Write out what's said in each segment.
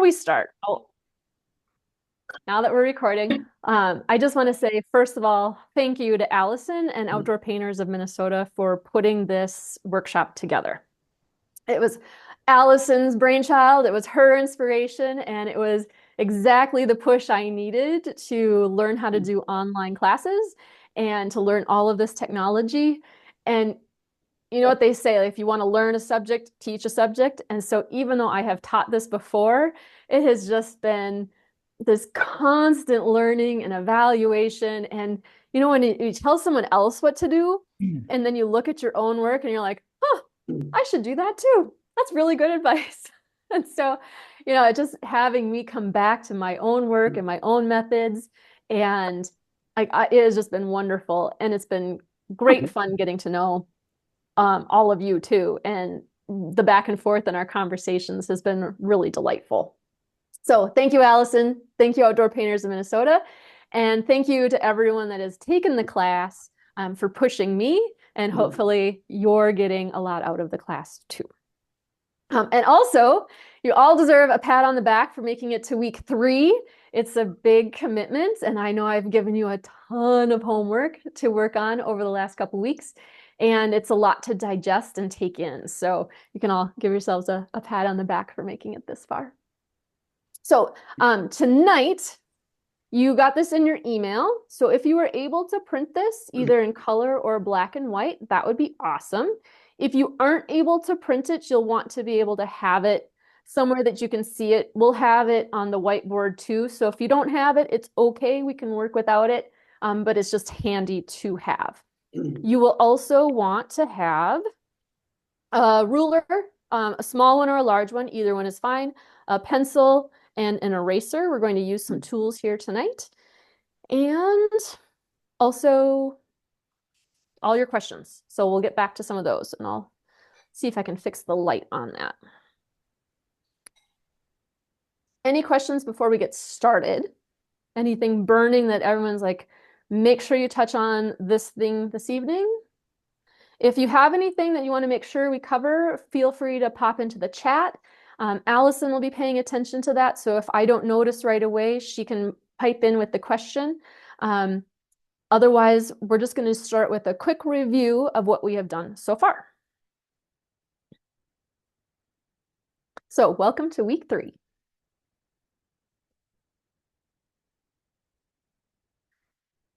before we start, now that we're recording, I just want to say, first of all, thank you to Allison and Outdoor Painters of Minnesota for putting this workshop together. It was Allison's brainchild, it was her inspiration, and it was exactly the push I needed to learn how to do online classes and to learn all of this technology. And you know what they say, like, if you want to learn a subject, teach a subject. And so even though I have taught this before, it has just been this constant learning and evaluation. And you know, when you tell someone else what to do, and then you look at your own work and you're like, oh, I should do that too. That's really good advice. And so, you know, just having me come back to my own work and my own methods, and it has just been wonderful. And it's been great fun getting to know all of you too. And the back and forth in our conversations has been really delightful. So thank you, Allison. Thank you, Outdoor Painters of Minnesota. And thank you to everyone that has taken the class for pushing me. And hopefully you're getting a lot out of the class too. And also, you all deserve a pat on the back for making it to week 3. It's a big commitment, and I know I've given you a ton of homework to work on over the last couple weeks, and it's a lot to digest and take in. So you can all give yourselves a pat on the back for making it this far. So tonight, you got this in your email. So if you were able to print this either in color or black and white, that would be awesome. If you aren't able to print it, you'll want to be able to have it somewhere that you can see it. We'll have it on the whiteboard too. So if you don't have it, it's okay. We can work without it, but it's just handy to have. You will also want to have a ruler, a small one or a large one. Either one is fine. A pencil and an eraser. We're going to use some tools here tonight. And also all your questions. So we'll get back to some of those, and I'll see if I can fix the light on that. Any questions before we get started? Anything burning that everyone's like, make sure you touch on this thing this evening? If you have anything that you want to make sure we cover, feel free to pop into the chat. Allison will be paying attention to that. So if I don't notice right away, she can pipe in with the question. Otherwise, we're just going to start with a quick review of what we have done so far. So welcome to week 3.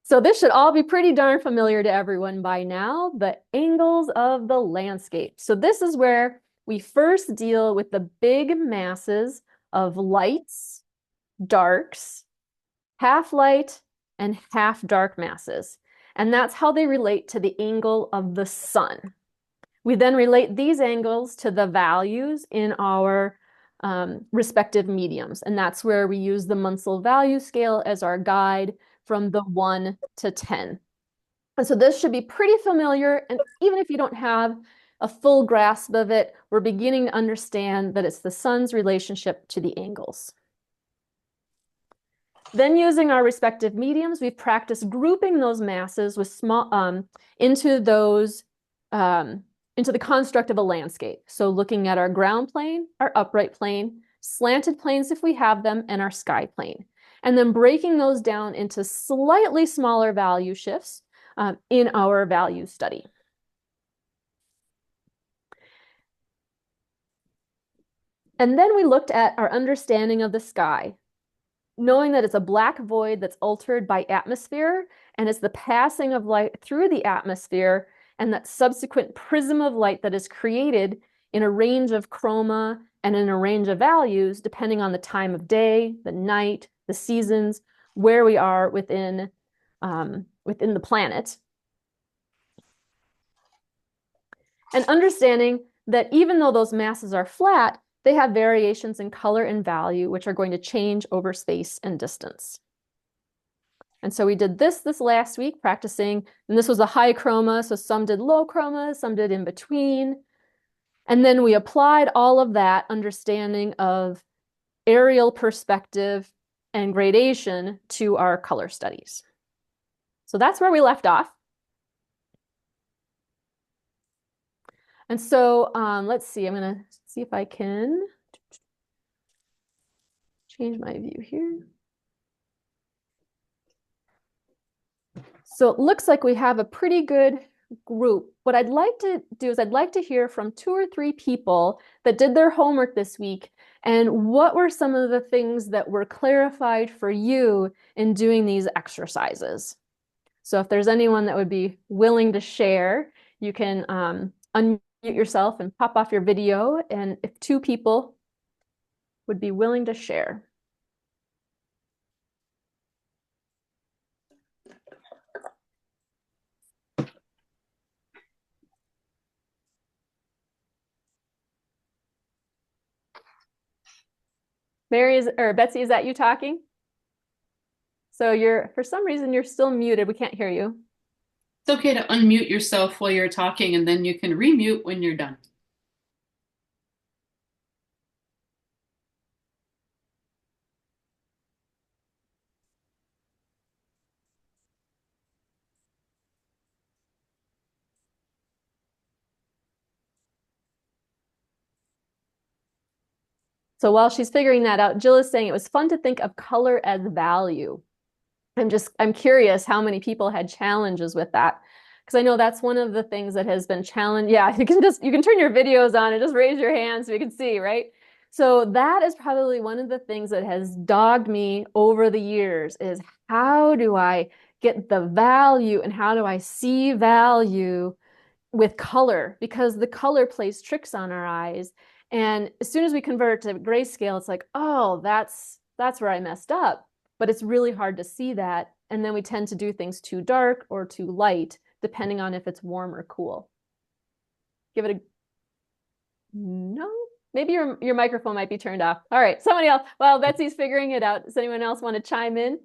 So this should all be pretty darn familiar to everyone by now, the angles of the landscape. So this is where we first deal with the big masses of lights, darks, half light, and half dark masses. And that's how they relate to the angle of the sun. We then relate these angles to the values in our respective mediums. And that's where we use the Munsell value scale as our guide from the 1 to 10. And so this should be pretty familiar. And even if you don't have a full grasp of it, we're beginning to understand that it's the sun's relationship to the angles. Then using our respective mediums, we've practiced grouping those masses with small into the construct of a landscape. So looking at our ground plane, our upright plane, slanted planes if we have them, and our sky plane. And then breaking those down into slightly smaller value shifts in our value study. And then we looked at our understanding of the sky, knowing that it's a black void that's altered by atmosphere, and it's the passing of light through the atmosphere and that subsequent prism of light that is created in a range of chroma and in a range of values depending on the time of day, the night, the seasons, where we are within the planet. And understanding that even though those masses are flat, they have variations in color and value, which are going to change over space and distance. And so we did this last week, practicing, and this was a high chroma, so some did low chroma, some did in between. And then we applied all of that understanding of aerial perspective and gradation to our color studies. So that's where we left off. And so let's see, I'm going to see if I can change my view here. So it looks like we have a pretty good group. What I'd like to do is I'd like to hear from 2 or 3 people that did their homework this week, and what were some of the things that were clarified for you in doing these exercises. So if there's anyone that would be willing to share, you can unmute yourself and pop off your video, and if 2 people would be willing to share. Betsy, is that you talking? So for some reason, you're still muted. We can't hear you. It's okay to unmute yourself while you're talking, and then you can remute when you're done. So while she's figuring that out, Jill is saying it was fun to think of color as value. I'm curious how many people had challenges with that. Because I know that's one of the things that has been challenged. Yeah, you can turn your videos on and just raise your hand so you can see, right? So that is probably one of the things that has dogged me over the years is how do I get the value and how do I see value with color? Because the color plays tricks on our eyes. And as soon as we convert to grayscale, it's like, oh, that's where I messed up. But it's really hard to see that. And then we tend to do things too dark or too light, depending on if it's warm or cool. Give it a no. Maybe your microphone might be turned off. All right, somebody else. Well, Betsy's figuring it out. Does anyone else want to chime in?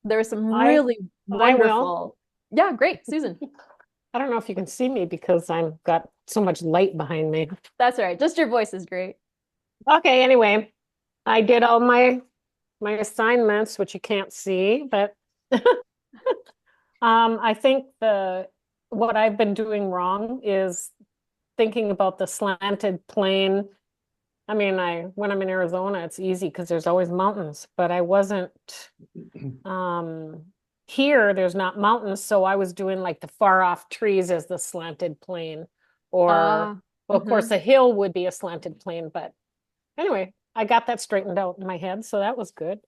There was some really I will. wonderful. Yeah, great, Susan. I don't know if you can see me because I've got so much light behind me. That's all right. Just your voice is great. Okay, anyway, I did all my assignments, which you can't see, but I think what I've been doing wrong is thinking about the slanted plane. I mean, when I'm in Arizona, it's easy because there's always mountains, but I wasn't here, there's not mountains, so I was doing like the far off trees as the slanted plane, or well, of course, a hill would be a slanted plane, but anyway, I got that straightened out in my head, so that was good.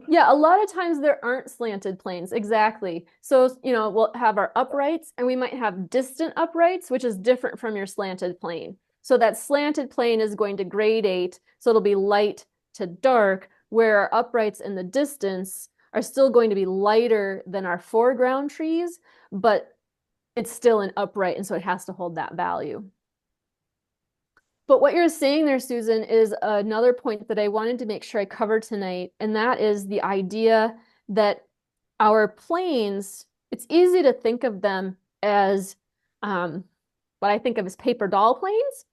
Yeah, a lot of times there aren't slanted planes. Exactly. So, we'll have our uprights and we might have distant uprights, which is different from your slanted plane. So that slanted plane is going to gradate, so it'll be light to dark, where our uprights in the distance are still going to be lighter than our foreground trees, but it's still an upright, and so it has to hold that value. But what you're saying there, Susan, is another point that I wanted to make sure I covered tonight, and that is the idea that our planes, it's easy to think of them as what I think of as paper doll planes,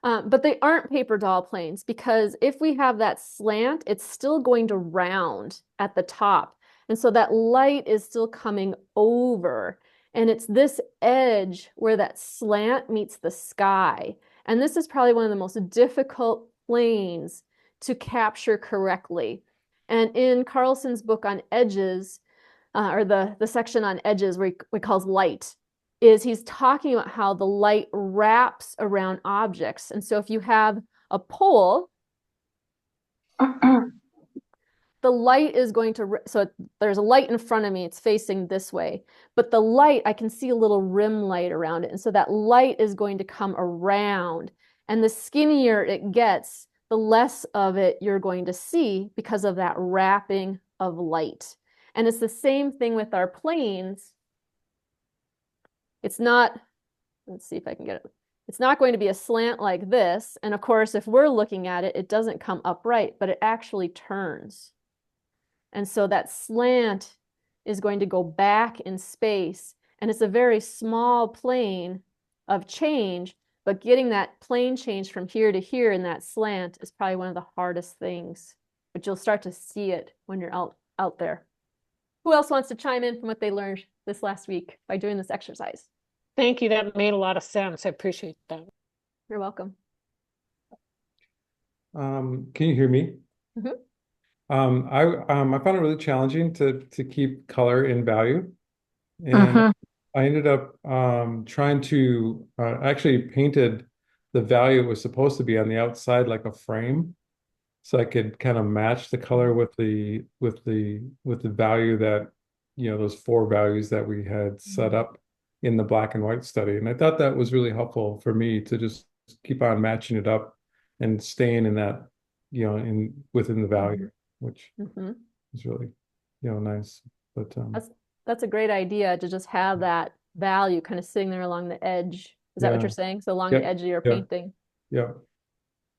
but they aren't paper doll planes, because if we have that slant, it's still going to round at the top. And so that light is still coming over, and it's this edge where that slant meets the sky. And this is probably one of the most difficult planes to capture correctly. And in Carlson's book on edges, or the section on edges where he calls light, is he's talking about how the light wraps around objects. And so if you have a pole, the light is going to, so there's a light in front of me, it's facing this way, but the light, I can see a little rim light around it. And so that light is going to come around. And the skinnier it gets, the less of it you're going to see because of that wrapping of light. And it's the same thing with our planes. It's not, let's see if I can get it. It's not going to be a slant like this. And of course, if we're looking at it, it doesn't come upright, but it actually turns. And so that slant is going to go back in space. And it's a very small plane of change, but getting that plane change from here to here in that slant is probably one of the hardest things. But you'll start to see it when you're out there. Who else wants to chime in from what they learned this last week by doing this exercise? Thank you. That made a lot of sense. I appreciate that. You're welcome. Can you hear me? Mm-hmm. I found it really challenging to keep color in value, and Hmm. I ended up trying to actually painted the value it was supposed to be on the outside like a frame, so I could kind of match the color with the value that those four values that we had set up in the black and white study. And I thought that was really helpful for me to just keep on matching it up and staying in that, in within the value, which Mm-hmm. is really, nice. But That's a great idea to just have that value kind of sitting there along the edge. Is that what you're yeah, saying? So along the yeah, edge of your yeah, painting. yeah.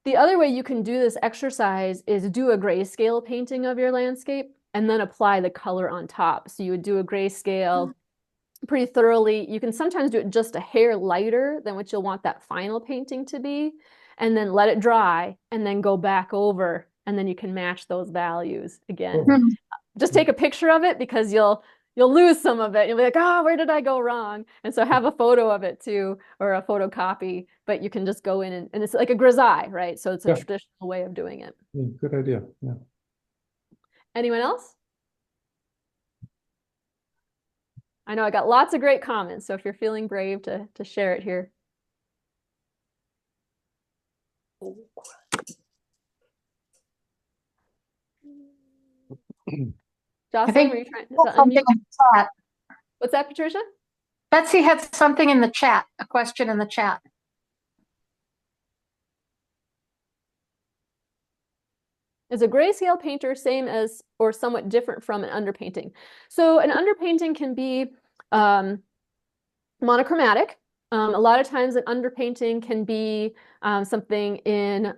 The other way you can do this exercise is do a grayscale painting of your landscape and then apply the color on top. So you would do a grayscale pretty thoroughly. You can sometimes do it just a hair lighter than what you'll want that final painting to be, and then let it dry and then go back over, and then you can match those values again. Cool. Just take a picture of it because you'll lose some of it. You'll be like, oh, where did I go wrong? And so have a photo of it too, or a photocopy, but you can just go in and it's like a grisaille, right? So it's a Yeah, traditional way of doing it. good idea. Yeah. Anyone else? I know I got lots of great comments, so if you're feeling brave to share it here. I Jocelyn, think were you trying to something unmute? in the chat. What's that, Patricia? Betsy had something in the chat, a question in the chat. Is a grayscale painter same as or somewhat different from an underpainting? So an underpainting can be monochromatic. A lot of times an underpainting can be something in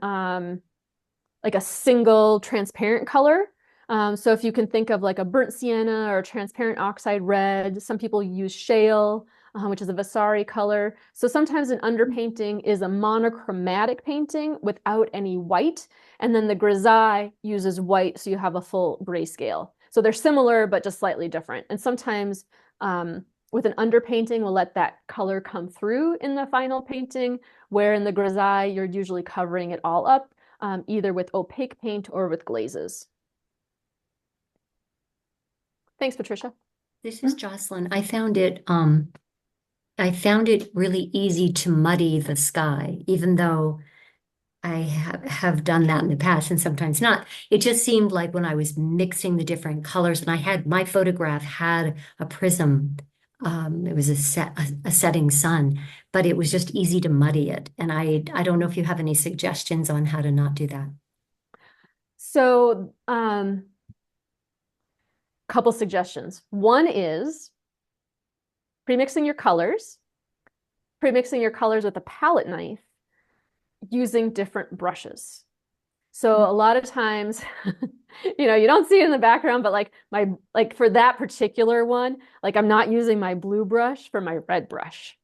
like a single transparent color. So if you can think of like a burnt sienna or a transparent oxide red, some people use shale, which is a Vasari color. So sometimes an underpainting is a monochromatic painting without any white, and then the grisaille uses white, so you have a full grayscale. So they're similar, but just slightly different. And sometimes with an underpainting, we'll let that color come through in the final painting, where in the grisaille, you're usually covering it all up, either with opaque paint or with glazes. Thanks, Patricia. This is Jocelyn. I found it really easy to muddy the sky, even though I have done that in the past and sometimes not. It just seemed like when I was mixing the different colors, and my photograph had a prism. It was a setting sun, but it was just easy to muddy it. And I don't know if you have any suggestions on how to not do that. So, couple suggestions. One is pre-mixing your colors with a palette knife using different brushes. So a lot of times, you don't see it in the background, but like for that particular one, like I'm not using my blue brush for my red brush.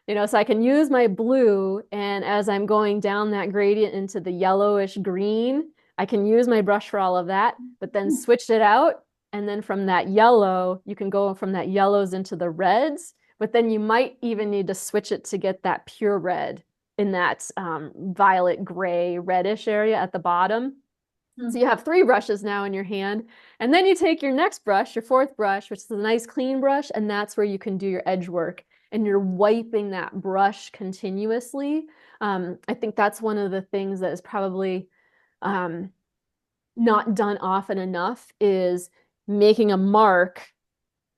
So I can use my blue, and as I'm going down that gradient into the yellowish green, I can use my brush for all of that, but then switch it out. And then from that yellow, you can go from that yellows into the reds, but then you might even need to switch it to get that pure red in that violet gray reddish area at the bottom. So you have three brushes now in your hand, and then you take your next brush, your fourth brush, which is a nice clean brush, and that's where you can do your edge work, and you're wiping that brush continuously. I think that's one of the things that is probably not done often enough is making a mark,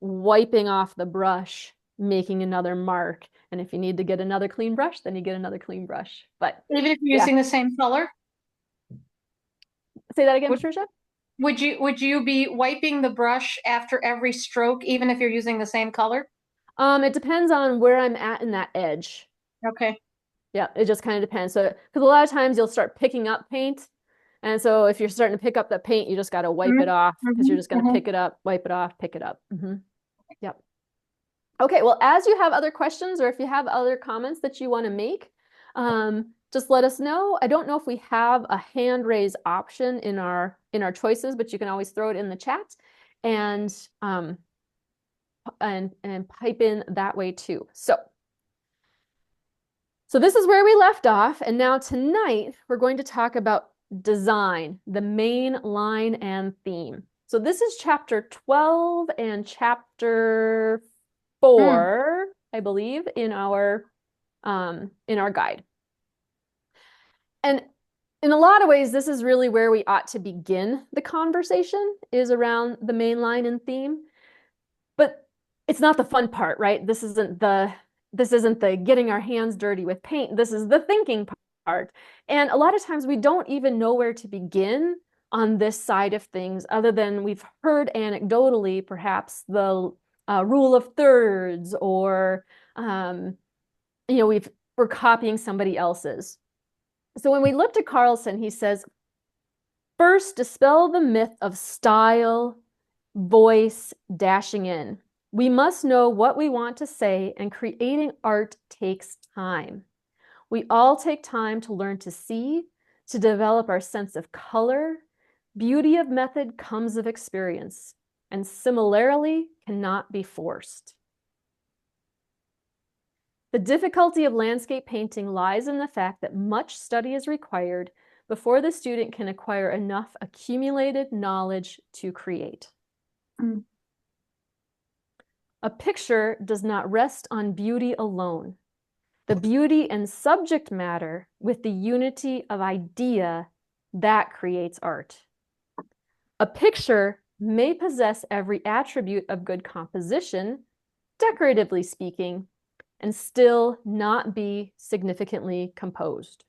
wiping off the brush, making another mark. And if you need to get another clean brush, then you get another clean brush. But Even if you're using the same color? Say that again, Patricia? Would you be wiping the brush after every stroke, even if you're using the same color? It depends on where I'm at in that edge. Okay. Yeah, it just kind of depends. So, because a lot of times you'll start picking up paint. And so if you're starting to pick up the paint, you just got to wipe it off because you're just going to pick it up, wipe it off, pick it up. Yep. Okay, well, as you have other questions or if you have other comments that you want to make, just let us know. I don't know if we have a hand raise option in our choices, but you can always throw it in the chat and pipe in that way too. So this is where we left off, and now tonight we're going to talk about design, the main line and theme. So this is chapter 12 and chapter 4, I believe, in our guide. And in a lot of ways, this is really where we ought to begin the conversation, is around the main line and theme. But it's not the fun part, right? This isn't the getting our hands dirty with paint. This is the thinking part. And a lot of times we don't even know where to begin on this side of things, other than we've heard anecdotally, perhaps the rule of thirds, or we're copying somebody else's. So when we look to Carlson, he says, first, dispel the myth of style, voice, dashing in. We must know what we want to say, and creating art takes time. We all take time to learn to see, to develop our sense of color. Beauty of method comes of experience, and similarly cannot be forced. The difficulty of landscape painting lies in the fact that much study is required before the student can acquire enough accumulated knowledge to create. A picture does not rest on beauty alone. The beauty and subject matter with the unity of idea, that creates art. A picture may possess every attribute of good composition, decoratively speaking, and still not be significantly composed.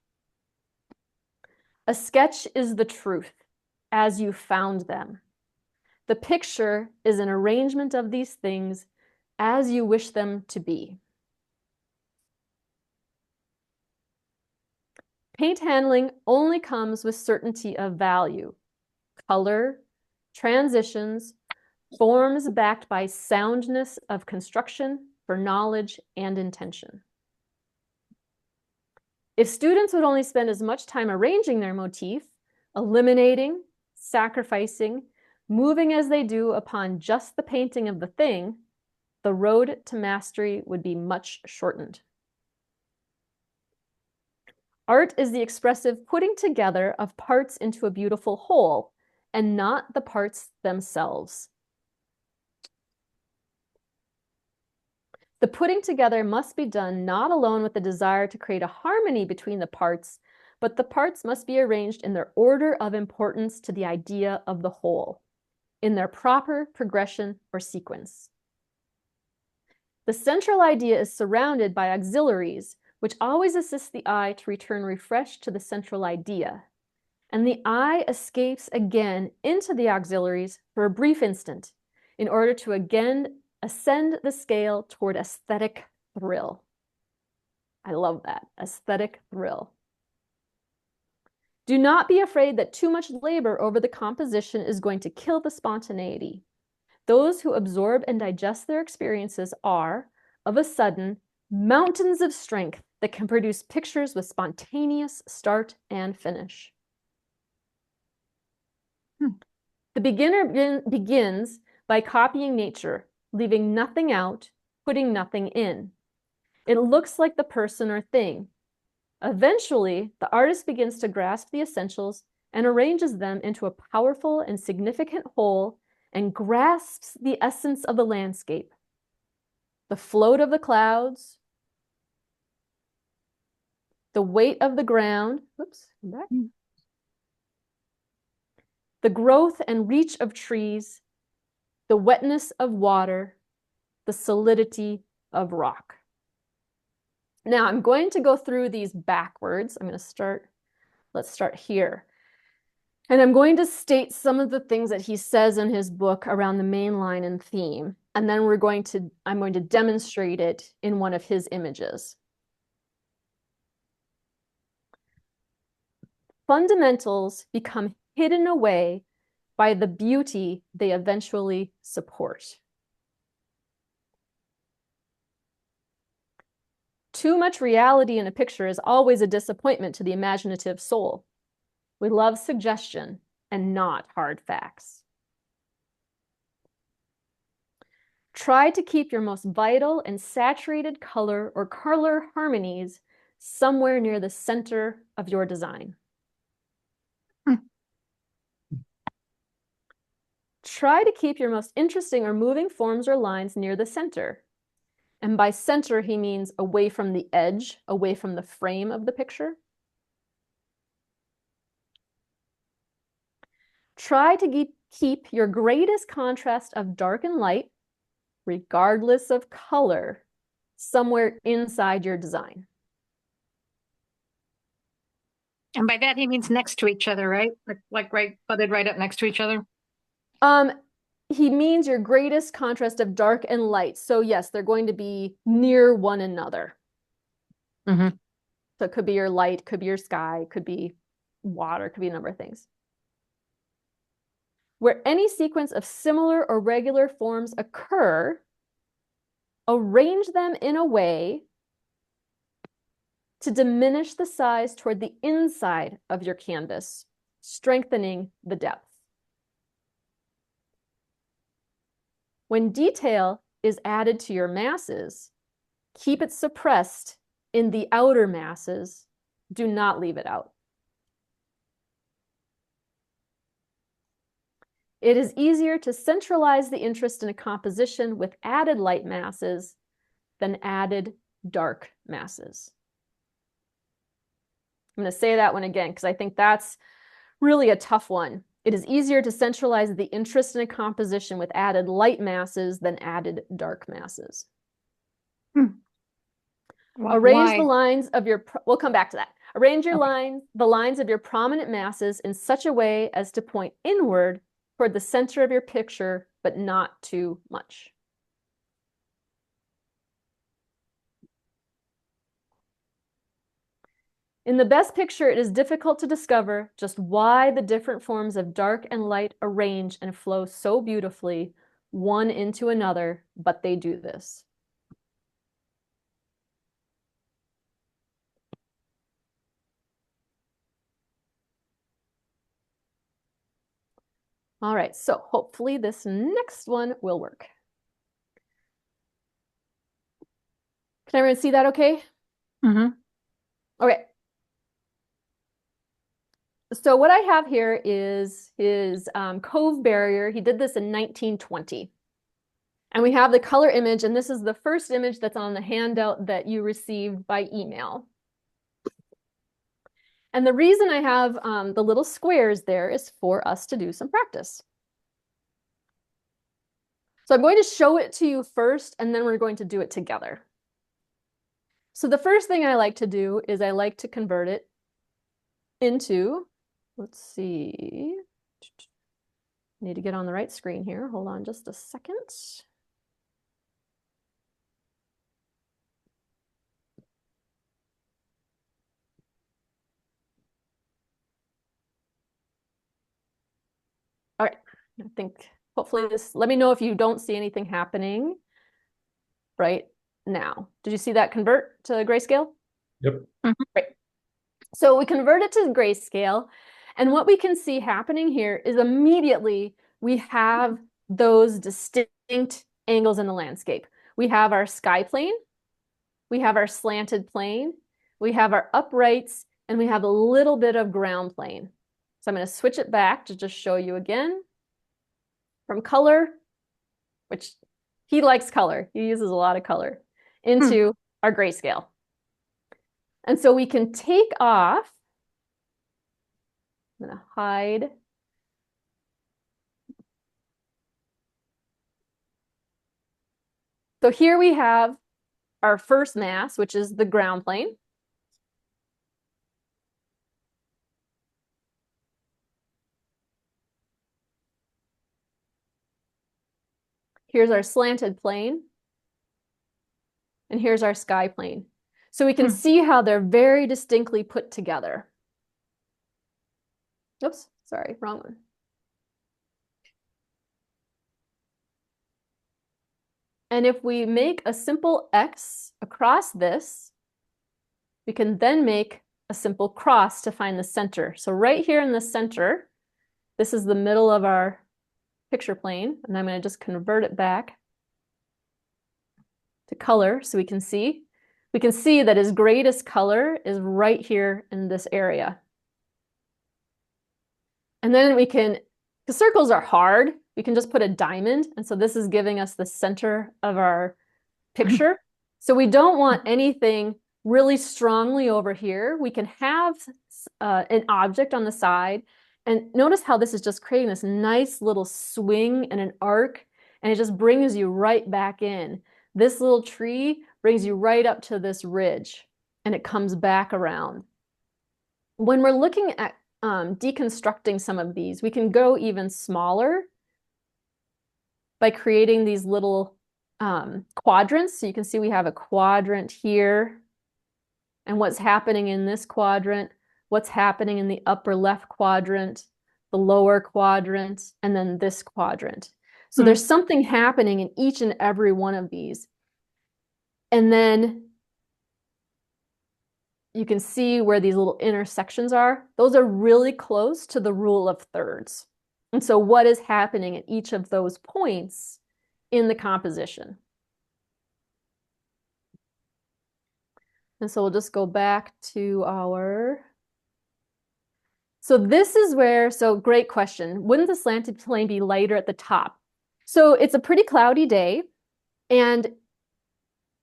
A sketch is the truth, as you found them. The picture is an arrangement of these things as you wish them to be. Paint handling only comes with certainty of value, color, transitions, forms backed by soundness of construction for knowledge and intention. If students would only spend as much time arranging their motif, eliminating, sacrificing, moving as they do upon just the painting of the thing, the road to mastery would be much shortened. Art is the expressive putting together of parts into a beautiful whole, and not the parts themselves. The putting together must be done not alone with the desire to create a harmony between the parts, but the parts must be arranged in their order of importance to the idea of the whole, in their proper progression or sequence. The central idea is surrounded by auxiliaries, which always assist the eye to return refreshed to the central idea, and the eye escapes again into the auxiliaries for a brief instant in order to again ascend the scale toward aesthetic thrill. I love that, aesthetic thrill. Do not be afraid that too much labor over the composition is going to kill the spontaneity. Those who absorb and digest their experiences are, of a sudden, mountains of strength that can produce pictures with spontaneous start and finish. The beginner begins by copying nature, leaving nothing out, putting nothing in. It looks like the person or thing. Eventually, the artist begins to grasp the essentials and arranges them into a powerful and significant whole, and grasps the essence of the landscape, the float of the clouds, the weight of the ground, the growth and reach of trees, the wetness of water, the solidity of rock. Now I'm going to go through these backwards. Let's start here. And I'm going to state some of the things that he says in his book around the main line and theme. And then I'm going to demonstrate it in one of his images. Fundamentals become hidden away by the beauty they eventually support. Too much reality in a picture is always a disappointment to the imaginative soul. We love suggestion and not hard facts. Try to keep your most vital and saturated color or color harmonies somewhere near the center of your design. Try to keep your most interesting or moving forms or lines near the center. And by center, he means away from the edge, away from the frame of the picture. Try to keep your greatest contrast of dark and light, regardless of color, somewhere inside your design. And by that, he means next to each other, right? Like right, butted right up next to each other. He means your greatest contrast of dark and light. So yes, they're going to be near one another. Mm-hmm. So it could be your light, could be your sky, could be water, could be a number of things. Where any sequence of similar or regular forms occur, arrange them in a way to diminish the size toward the inside of your canvas, strengthening the depth. When detail is added to your masses, keep it suppressed in the outer masses. Do not leave it out. It is easier to centralize the interest in a composition with added light masses than added dark masses. I'm going to say that one again because I think that's really a tough one. It is easier to centralize the interest in a composition with added light masses than added dark masses. Arrange the lines of your, we'll come back to that. Arrange your the lines of your prominent masses in such a way as to point inward toward the center of your picture, but not too much. In the best picture, it is difficult to discover just why the different forms of dark and light arrange and flow so beautifully, one into another, but they do this. All right, so hopefully this next one will work. Can everyone see that okay? Mm-hmm. Okay. So what I have here is his cove barrier. He did this in 1920. And we have the color image, and this is the first image that's on the handout that you received by email. And the reason I have the little squares there is for us to do some practice. So I'm going to show it to you first, and then we're going to do it together. So the first thing I like to do is I like to convert it into, let's see, need to get on the right screen here. Hold on just a second. All right, I think hopefully this, let me know if you don't see anything happening right now. Did you see that convert to grayscale? Yep. Great. So we convert it to grayscale, and what we can see happening here is immediately we have those distinct angles in the landscape. We have our sky plane, we have our slanted plane, we have our uprights, and we have a little bit of ground plane. So I'm going to switch it back to just show you again from color, which he likes color. He uses a lot of color, into our grayscale. And so we can take off, I'm going to hide. So here we have our first mass, which is the ground plane. Here's our slanted plane. And here's our sky plane. So we can see how they're very distinctly put together. Oops, sorry, wrong one. And if we make a simple X across this, we can then make a simple cross to find the center. So right here in the center, this is the middle of our picture plane, and I'm going to just convert it back to color so we can see. We can see that his greatest color is right here in this area. And then we can, the circles are hard, we can just put a diamond. And so this is giving us the center of our picture. So we don't want anything really strongly over here. We can have an object on the side. And notice how this is just creating this nice little swing and an arc, and it just brings you right back in. This little tree brings you right up to this ridge, and it comes back around. When we're looking at deconstructing some of these, we can go even smaller by creating these little quadrants. So you can see we have a quadrant here, and what's happening in this quadrant, what's happening in the upper left quadrant, the lower quadrant, and then this quadrant. So there's something happening in each and every one of these. And then you can see where these little intersections are. Those are really close to the rule of thirds. And so what is happening at each of those points in the composition? And so we'll just go back to our... So this is where, so great question. Wouldn't the slanted plane be lighter at the top? So it's a pretty cloudy day, and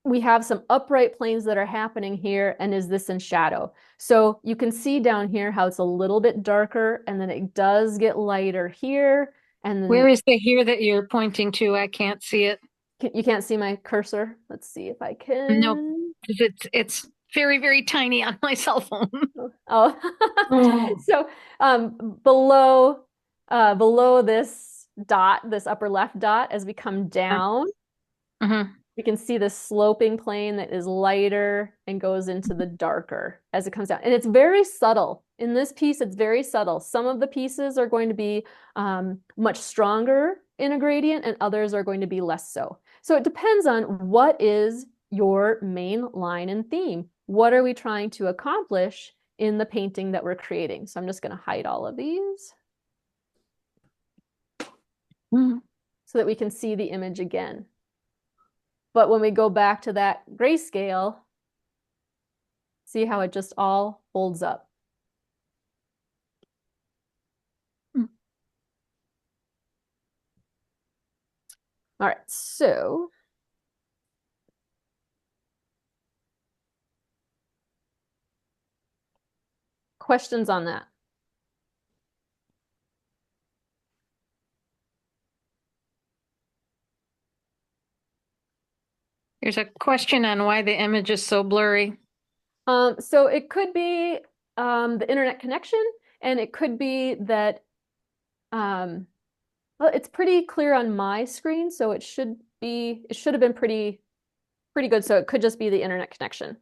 we have some upright planes that are happening here, and is this in shadow? So you can see down here how it's a little bit darker, and then it does get lighter here. And then Where is the here that you're pointing to? I can't see it. you can't see my cursor. Let's see if I can. Nope. It's very, very tiny on my cell phone. Oh, so below this dot, this upper left dot, as we come down, we can see the sloping plane that is lighter and goes into the darker as it comes down. And it's very subtle. In this piece, it's very subtle. Some of the pieces are going to be much stronger in a gradient, and others are going to be less so. So it depends on what is your main line and theme. What are we trying to accomplish in the painting that we're creating? So I'm just going to hide all of these so that we can see the image again. But when we go back to that grayscale, see how it just all folds up. All right, so questions on that? There's a question on why the image is so blurry. So it could be the internet connection, and it could be that well, it's pretty clear on my screen, so it should have been pretty good. So it could just be the internet connection.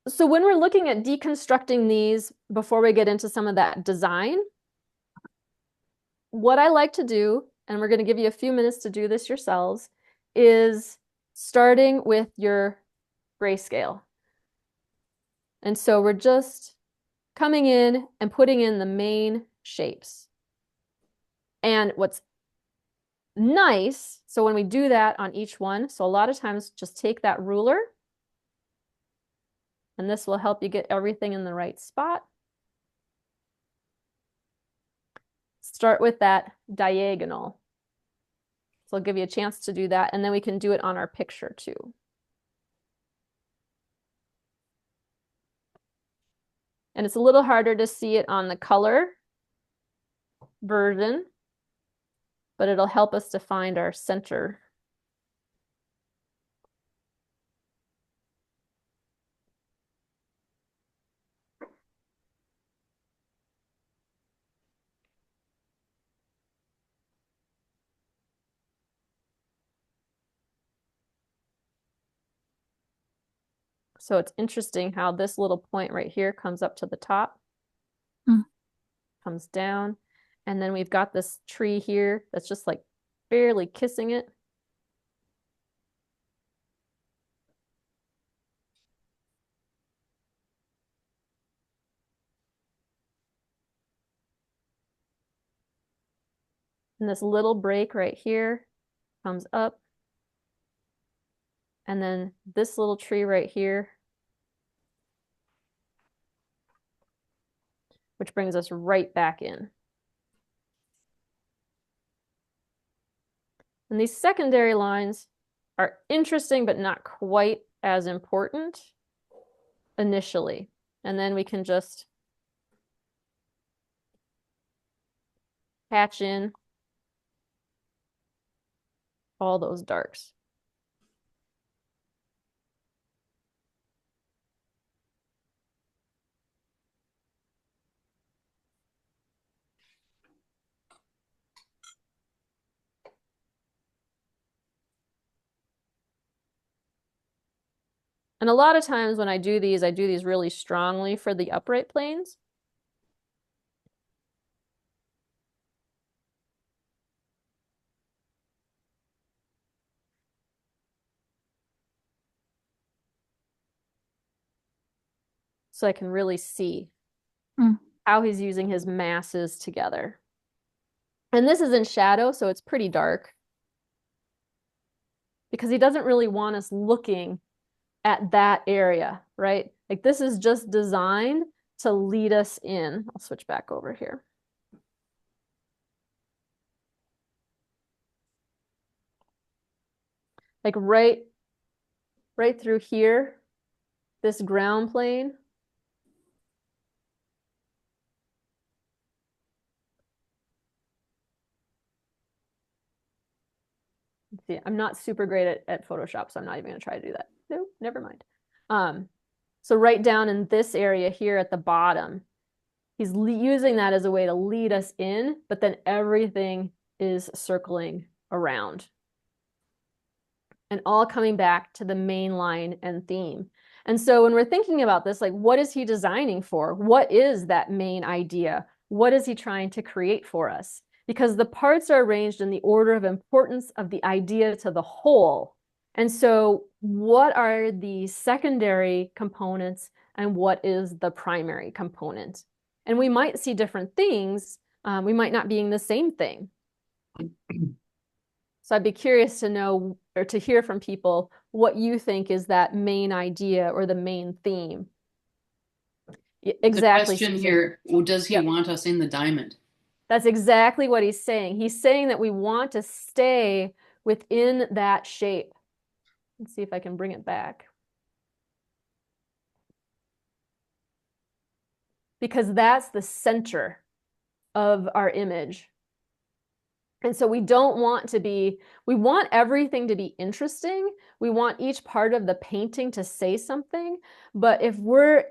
So when we're looking at deconstructing these, before we get into some of that design, what I like to do, and we're going to give you a few minutes to do this yourselves, is starting with your grayscale. And so we're just coming in and putting in the main shapes. And what's nice, so when we do that on each one, so a lot of times just take that ruler, and this will help you get everything in the right spot. Start with that diagonal. So I'll give you a chance to do that, and then we can do it on our picture too. And it's a little harder to see it on the color version, but it'll help us to find our center. So it's interesting how this little point right here comes up to the top, comes down, and then we've got this tree here that's just like barely kissing it. And this little break right here comes up. And then this little tree right here, which brings us right back in. And these secondary lines are interesting, but not quite as important initially. And then we can just patch in all those darks. And a lot of times when I do these really strongly for the upright planes. So I can really see how he's using his masses together. And this is in shadow, so it's pretty dark. Because he doesn't really want us looking at that area, right? Like this is just designed to lead us in. I'll switch back over here. Like right through here, this ground plane. See, I'm not super great at Photoshop, so I'm not even gonna try to do that. No, never mind. So right down in this area here at the bottom, he's using that as a way to lead us in, but then everything is circling around. And all coming back to the main line and theme. And so when we're thinking about this, like what is he designing for? What is that main idea? What is he trying to create for us? Because the parts are arranged in the order of importance of the idea to the whole. And so what are the secondary components and what is the primary component? And we might see different things. We might not be in the same thing. So I'd be curious to know or to hear from people what you think is that main idea or the main theme. Exactly. The question here, well, does he want us in the diamond? That's exactly what he's saying. He's saying that we want to stay within that shape. Let's see if I can bring it back. Because that's the center of our image. And so we don't want to be, we want everything to be interesting. We want each part of the painting to say something. But if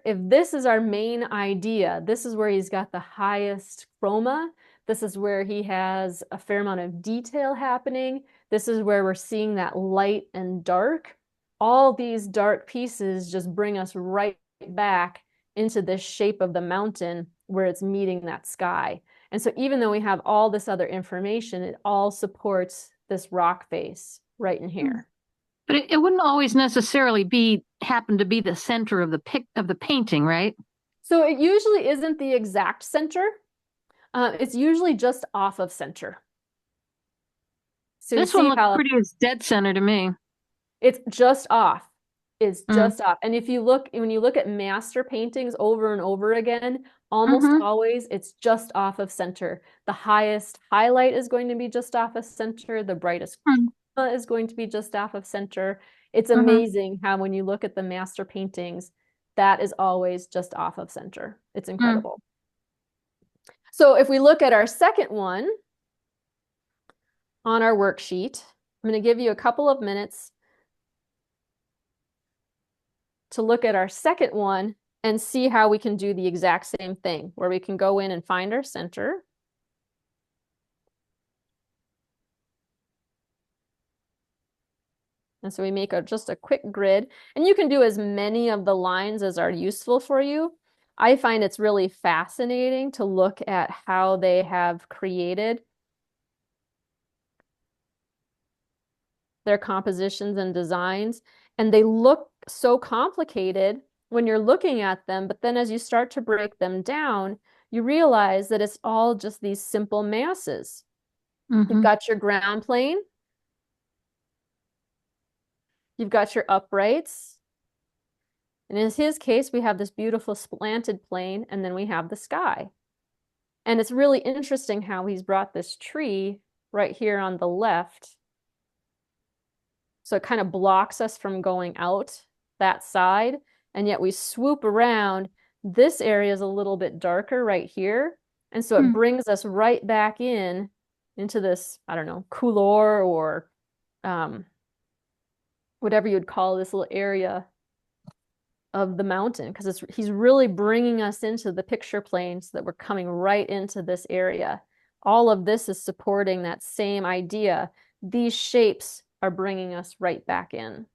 this is our main idea, this is where he's got the highest chroma. This is where he has a fair amount of detail happening. This is where we're seeing that light and dark. All these dark pieces just bring us right back into this shape of the mountain where it's meeting that sky. And so even though we have all this other information, it all supports this rock face right in here. But it wouldn't always necessarily happen to be the center of the painting, right? So it usually isn't the exact center. It's usually just off of center. So this one looks pretty as dead center to me. It's just off. It's just off. And when you look at master paintings over and over again, almost always it's just off of center. The highest highlight is going to be just off of center. The brightest is going to be just off of center. It's amazing how when you look at the master paintings, that is always just off of center. It's incredible. So if we look at our second one on our worksheet, I'm going to give you a couple of minutes to look at our second one and see how we can do the exact same thing, where we can go in and find our center. And so we make just a quick grid, and you can do as many of the lines as are useful for you. I find it's really fascinating to look at how they have created their compositions and designs, and they look so complicated when you're looking at them, but then as you start to break them down, you realize that it's all just these simple masses. You've got your ground plane, you've got your uprights, and in his case, we have this beautiful slanted plane, and then we have the sky. And it's really interesting how he's brought this tree right here on the left So it kind of blocks us from going out that side. And yet we swoop around. This area is a little bit darker right here. And so it brings us right back in into this, I don't know, couloir or whatever you'd call this little area of the mountain, because he's really bringing us into the picture plane so that we're coming right into this area. All of this is supporting that same idea. These shapes are bringing us right back in.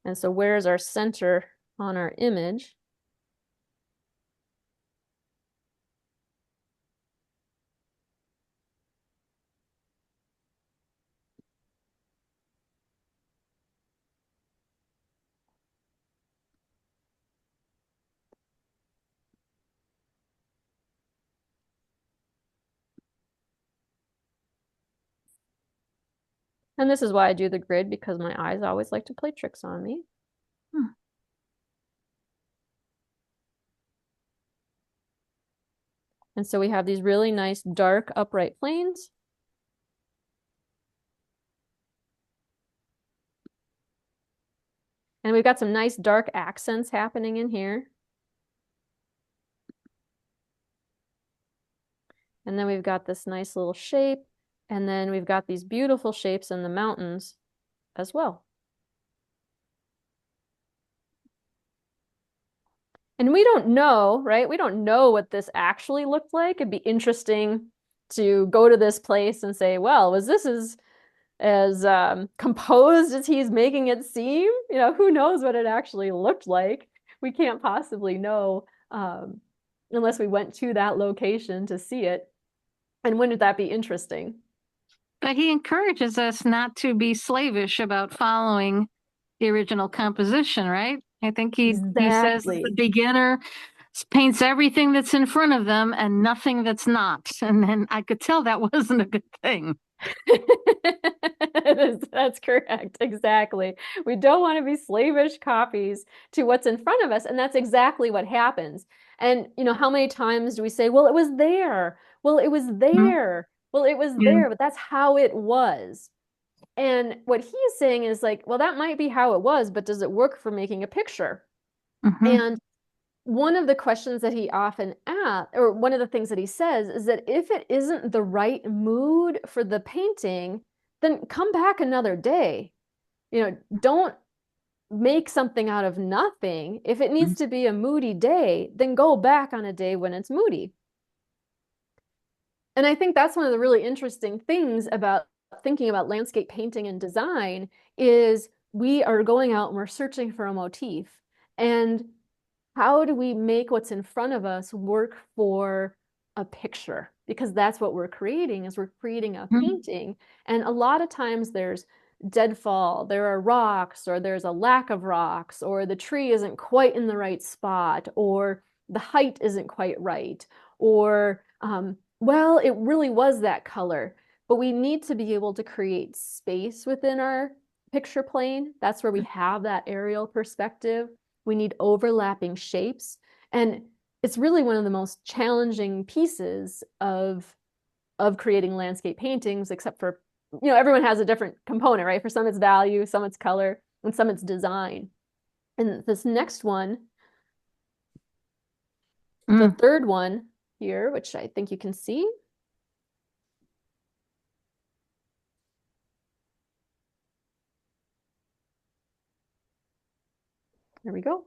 And so where's our center on our image? And this is why I do the grid, because my eyes always like to play tricks on me. And so we have these really nice dark upright planes. And we've got some nice dark accents happening in here. And then we've got this nice little shape. And then we've got these beautiful shapes in the mountains as well. And we don't know, right? We don't know what this actually looked like. It'd be interesting to go to this place and say, well, was this as composed as he's making it seem? You know, who knows what it actually looked like? We can't possibly know unless we went to that location to see it. And wouldn't that be interesting? But he encourages us not to be slavish about following the original composition, right? I think he says the beginner paints everything that's in front of them and nothing that's not. And then I could tell that wasn't a good thing. That's correct. Exactly. We don't want to be slavish copies to what's in front of us. And that's exactly what happens. And, you know, how many times do we say, well, it was there. Well, it was there. Well, it was there, but that's how it was. And what he's saying is like, well, that might be how it was, but does it work for making a picture? And one of the questions that he often asks, or one of the things that he says, is that if it isn't the right mood for the painting, then come back another day. You know, don't make something out of nothing. If it needs to be a moody day, then go back on a day when it's moody. And I think that's one of the really interesting things about thinking about landscape painting and design is we are going out and we're searching for a motif. And how do we make what's in front of us work for a picture? Because that's what we're creating, is we're creating a painting. And a lot of times there's deadfall, there are rocks, or there's a lack of rocks, or the tree isn't quite in the right spot, or the height isn't quite right, or well, it really was that color. But we need to be able to create space within our picture plane. That's where we have that aerial perspective. We need overlapping shapes. And it's really one of the most challenging pieces of creating landscape paintings, except for, you know, everyone has a different component, right? For some it's value, some it's color, and some it's design. And this next one, the third one here, which I think you can see. There we go.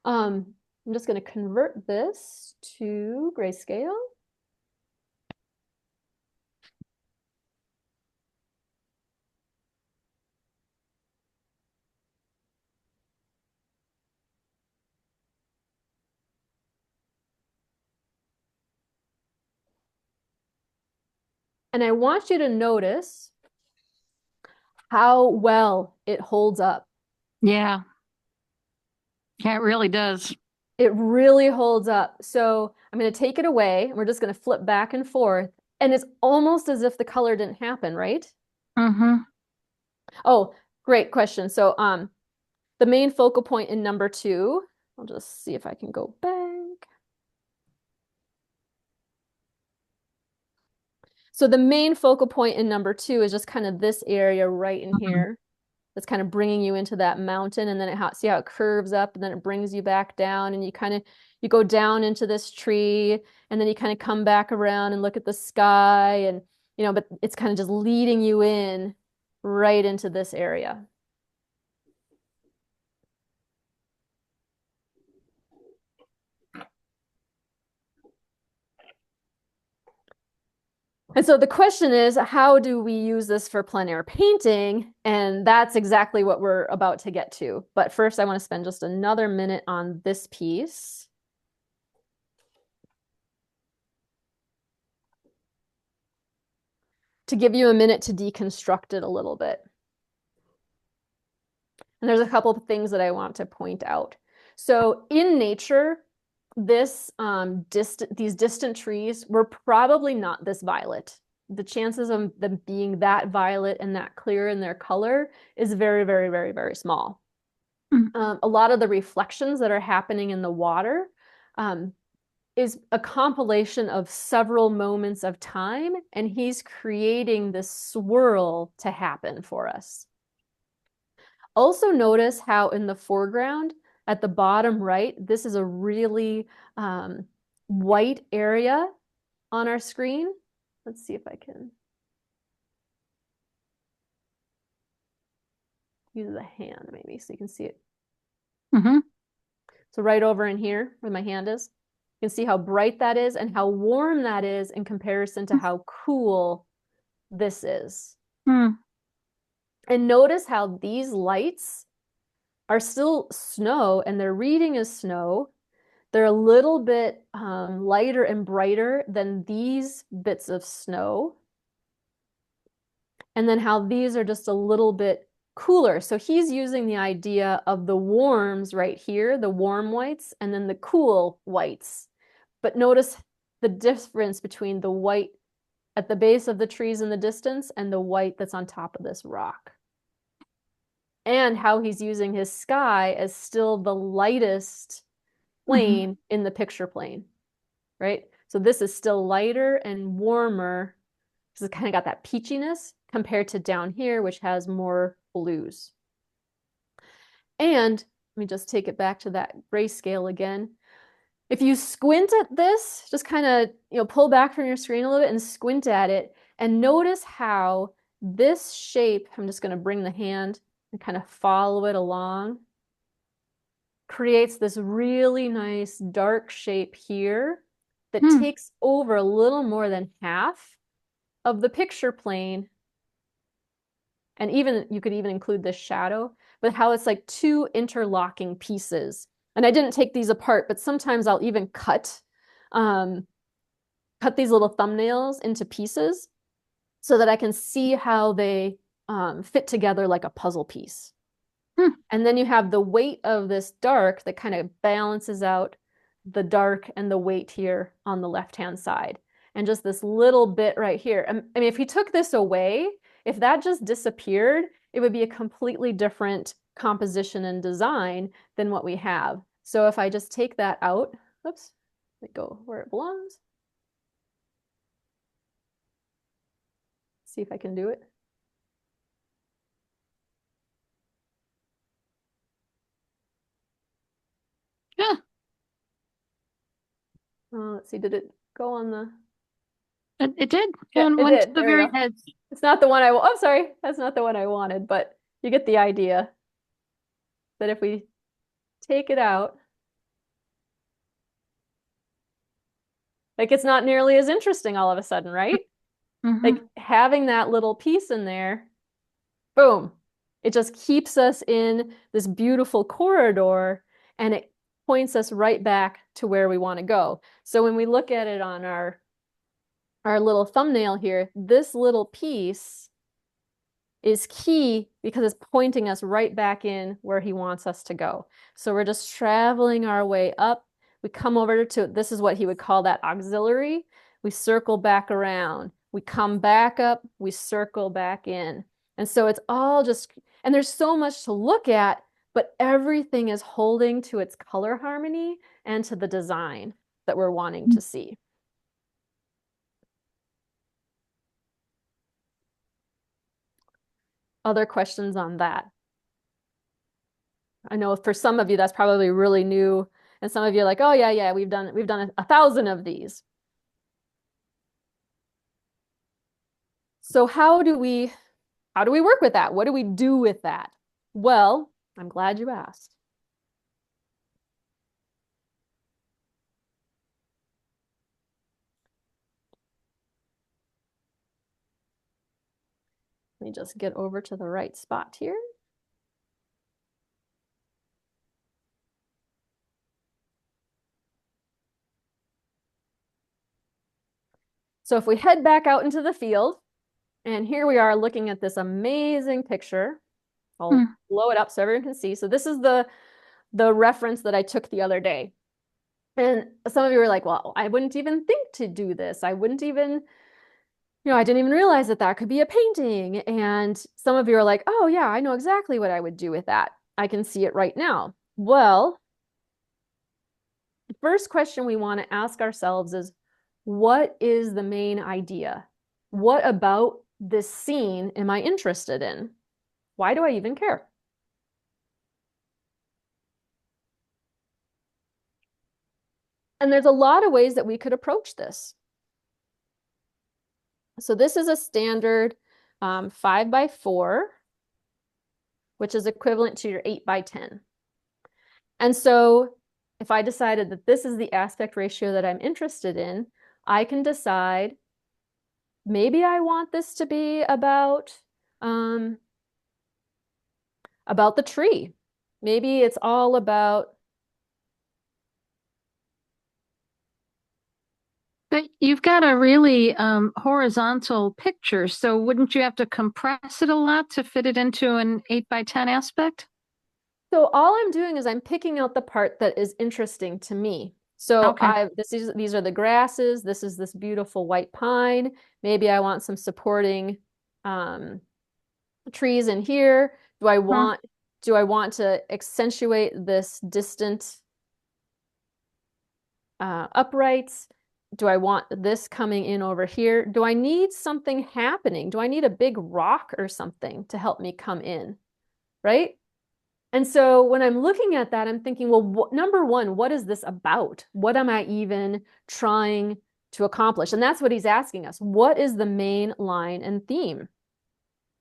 I'm just going to convert this to grayscale. And I want you to notice how well it holds up. Yeah. Yeah, it really does. It really holds up. So I'm going to take it away. We're just going to flip back and forth. And it's almost as if the color didn't happen, right? Oh, great question. So the main focal point in number 2, I'll just see if I can go back. So the main focal point in number 2 is just kind of this area right in here. That's kind of bringing you into that mountain, and then see how it curves up, and then it brings you back down, and you go down into this tree, and then you kind of come back around and look at the sky, and but it's kind of just leading you in right into this area. And so the question is, how do we use this for plein air painting? And that's exactly what we're about to get to. But first, I want to spend just another minute on this piece. To give you a minute to deconstruct it a little bit. And there's a couple of things that I want to point out. So in nature, these distant trees were probably not this violet. The chances of them being that violet and that clear in their color is very, very, very, very small. A lot of the reflections that are happening in the water is a compilation of several moments of time, and he's creating this swirl to happen for us. Also notice how in the foreground, at the bottom right, this is a really white area on our screen. Let's see if I can use the hand maybe so you can see it. So right over in here where my hand is, you can see how bright that is and how warm that is in comparison to how cool this is. And notice how these lights are still snow and their reading is snow. They're a little bit lighter and brighter than these bits of snow. And then how these are just a little bit cooler. So he's using the idea of the warms right here, the warm whites, and then the cool whites. But notice the difference between the white at the base of the trees in the distance and the white that's on top of this rock. And how he's using his sky as still the lightest plane in the picture plane, right? So this is still lighter and warmer because it's kind of got that peachiness compared to down here, which has more blues. And let me just take it back to that grayscale again. If you squint at this, just kind of pull back from your screen a little bit and squint at it, and notice how this shape, I'm just going to bring the hand and kind of follow it along, creates this really nice dark shape here that takes over a little more than half of the picture plane. And even you could even include this shadow, but how it's like two interlocking pieces. And I didn't take these apart, but sometimes I'll even cut these little thumbnails into pieces so that I can see how they fit together like a puzzle piece. And then you have the weight of this dark that kind of balances out the dark and the weight here on the left-hand side. And just this little bit right here. I mean, if he took this away, if that just disappeared, it would be a completely different composition and design than what we have. So if I just take that out, oops, let it go where it belongs. See if I can do it. Yeah. Let's see, did it go on the... It did. Yeah, and it went did. to the There we very go. edge. It's not the one I'm sorry, that's not the one I wanted, but you get the idea that if we take it out, like it's not nearly as interesting all of a sudden, right? Like having that little piece in there, boom, it just keeps us in this beautiful corridor and it points us right back to where we want to go. So when we look at it on our little thumbnail here, this little piece is key because it's pointing us right back in where he wants us to go. So we're just traveling our way up. We come over to, this is what he would call that auxiliary. We circle back around. We come back up, we circle back in. And so it's all just, and there's so much to look at, but everything is holding to its color harmony and to the design that we're wanting to see. other questions on that? I know for some of you that's probably really new, and some of you are like, oh yeah, we've done 1,000 of these. So how do we work with that? What do we do with that? Well, I'm glad you asked. Let me just get over to the right spot here. So if we head back out into the field, and here we are looking at this amazing picture. I'll blow it up so everyone can see. So this is the reference that I took the other day. And some of you were like, well, I wouldn't even think to do this. I wouldn't even, I didn't even realize that that could be a painting. And some of you are like, oh yeah, I know exactly what I would do with that. I can see it right now. Well, the first question we want to ask ourselves is, what is the main idea? What about this scene am I interested in? Why do I even care? And there's a lot of ways that we could approach this. So this is a standard 5x4, which is equivalent to your 8x10. And so if I decided that this is the aspect ratio that I'm interested in, I can decide maybe I want this to be about the tree. Maybe it's all about. But you've got a really horizontal picture, so wouldn't you have to compress it a lot to fit it into an 8x10 aspect? So all I'm doing is I'm picking out the part that is interesting to me. So Okay. these are the grasses. This is this beautiful white pine. Maybe I want some supporting trees in here. Do I want to accentuate this distant uprights? Do I want this coming in over here? Do I need something happening? Do I need a big rock or something to help me come in? Right? And so when I'm looking at that, I'm thinking, well, number one, what is this about? What am I even trying to accomplish? And that's what he's asking us. What is the main line and theme?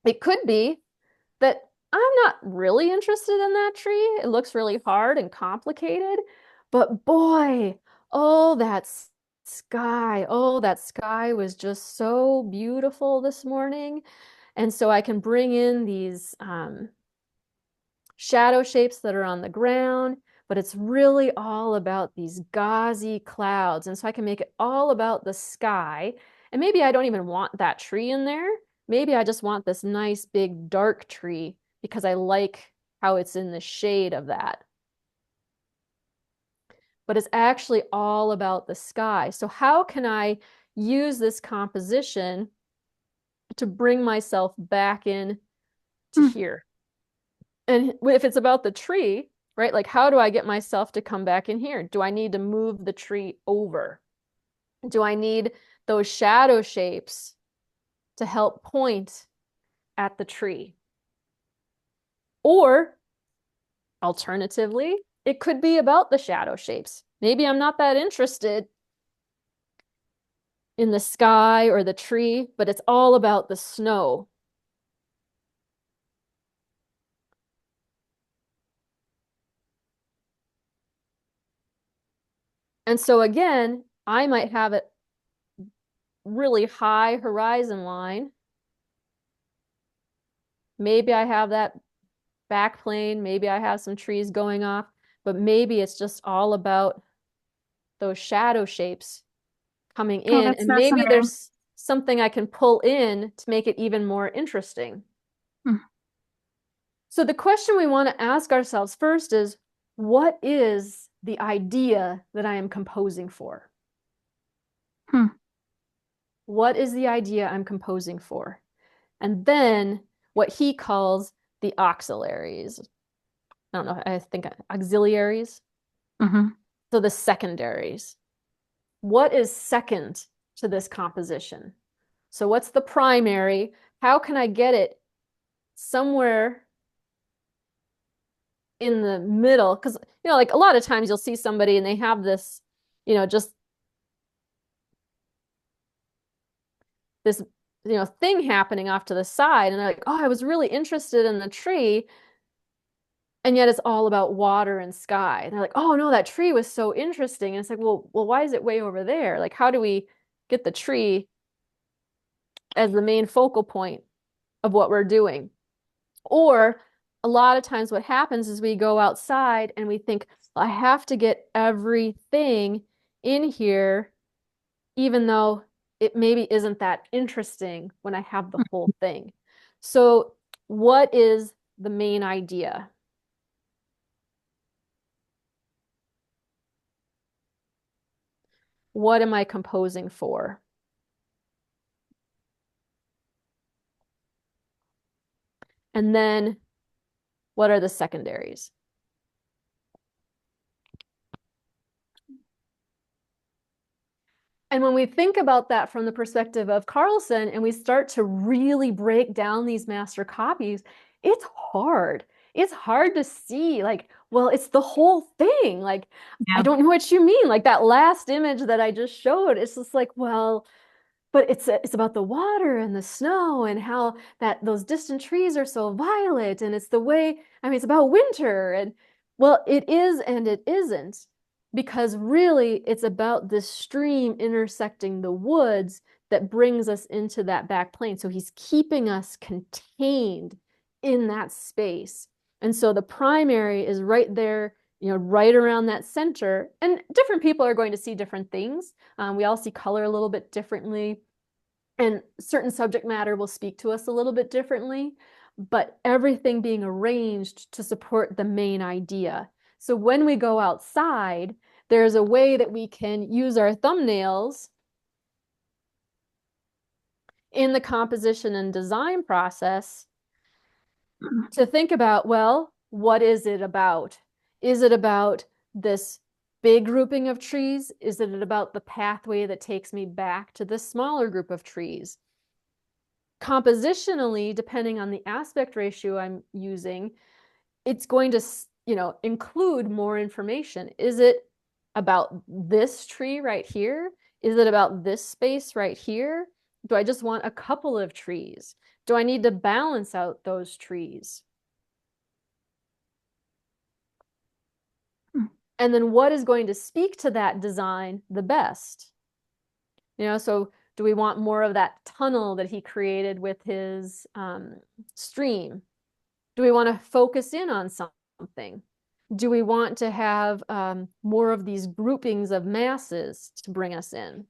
It could be that I'm not really interested in that tree. It looks really hard and complicated, but boy, oh, that sky was just so beautiful this morning. And so I can bring in these shadow shapes that are on the ground, but it's really all about these gauzy clouds. And so I can make it all about the sky. And maybe I don't even want that tree in there. Maybe I just want this nice big dark tree because I like how it's in the shade of that. But it's actually all about the sky. So how can I use this composition to bring myself back in to here? And if it's about the tree, right? Like, how do I get myself to come back in here? Do I need to move the tree over? Do I need those shadow shapes to help point at the tree? Or alternatively, it could be about the shadow shapes. Maybe I'm not that interested in the sky or the tree, but it's all about the snow. And so again, I might have it really high horizon line. Maybe I have that back plane. Maybe I have some trees going off, but maybe it's just all about those shadow shapes coming in. And maybe there's something I can pull in to make it even more interesting. So the question we want to ask ourselves first is, what is the idea that I am composing for? What is the idea I'm composing for? And then what he calls the auxiliaries. I don't know, I think auxiliaries. So the secondaries. What is second to this composition? So what's the primary? How can I get it somewhere in the middle, because, you know, like a lot of times you'll see somebody and they have this, you know, just this, you know, thing happening off to the side. And they're like, oh, I was really interested in the tree. And yet it's all about water and sky. And they're like, oh no, that tree was so interesting. And it's like, well, why is it way over there? Like, how do we get the tree as the main focal point of what we're doing? Or a lot of times what happens is we go outside and we think, I have to get everything in here, even though it maybe isn't that interesting when I have the whole thing. So what is the main idea? What am I composing for? And then what are the secondaries? And when we think about that from the perspective of Carlson and we start to really break down these master copies, it's hard. It's hard to see, like, well, it's the whole thing. Like, I don't know what you mean. Like that last image that I just showed, it's just like, well, but it's about the water and the snow and how that those distant trees are so violet, and it's the way, I mean, it's about winter. And well, it is and it isn't, because really it's about this stream intersecting the woods that brings us into that back plane. So he's keeping us contained in that space. And so the primary is right there, you know, right around that center. And different people are going to see different things. We all see color a little bit differently, and certain subject matter will speak to us a little bit differently, but everything being arranged to support the main idea. So when we go outside, there's a way that we can use our thumbnails in the composition and design process to think about, well, what is it about? Is it about this big grouping of trees? Is it about the pathway that takes me back to this smaller group of trees? Compositionally, depending on the aspect ratio I'm using, it's going to, you know, include more information. Is it about this tree right here? Is it about this space right here? Do I just want a couple of trees? Do I need to balance out those trees? And then what is going to speak to that design the best? You know, so do we want more of that tunnel that he created with his stream? Do we want to focus in on something? Do we want to have more of these groupings of masses to bring us in?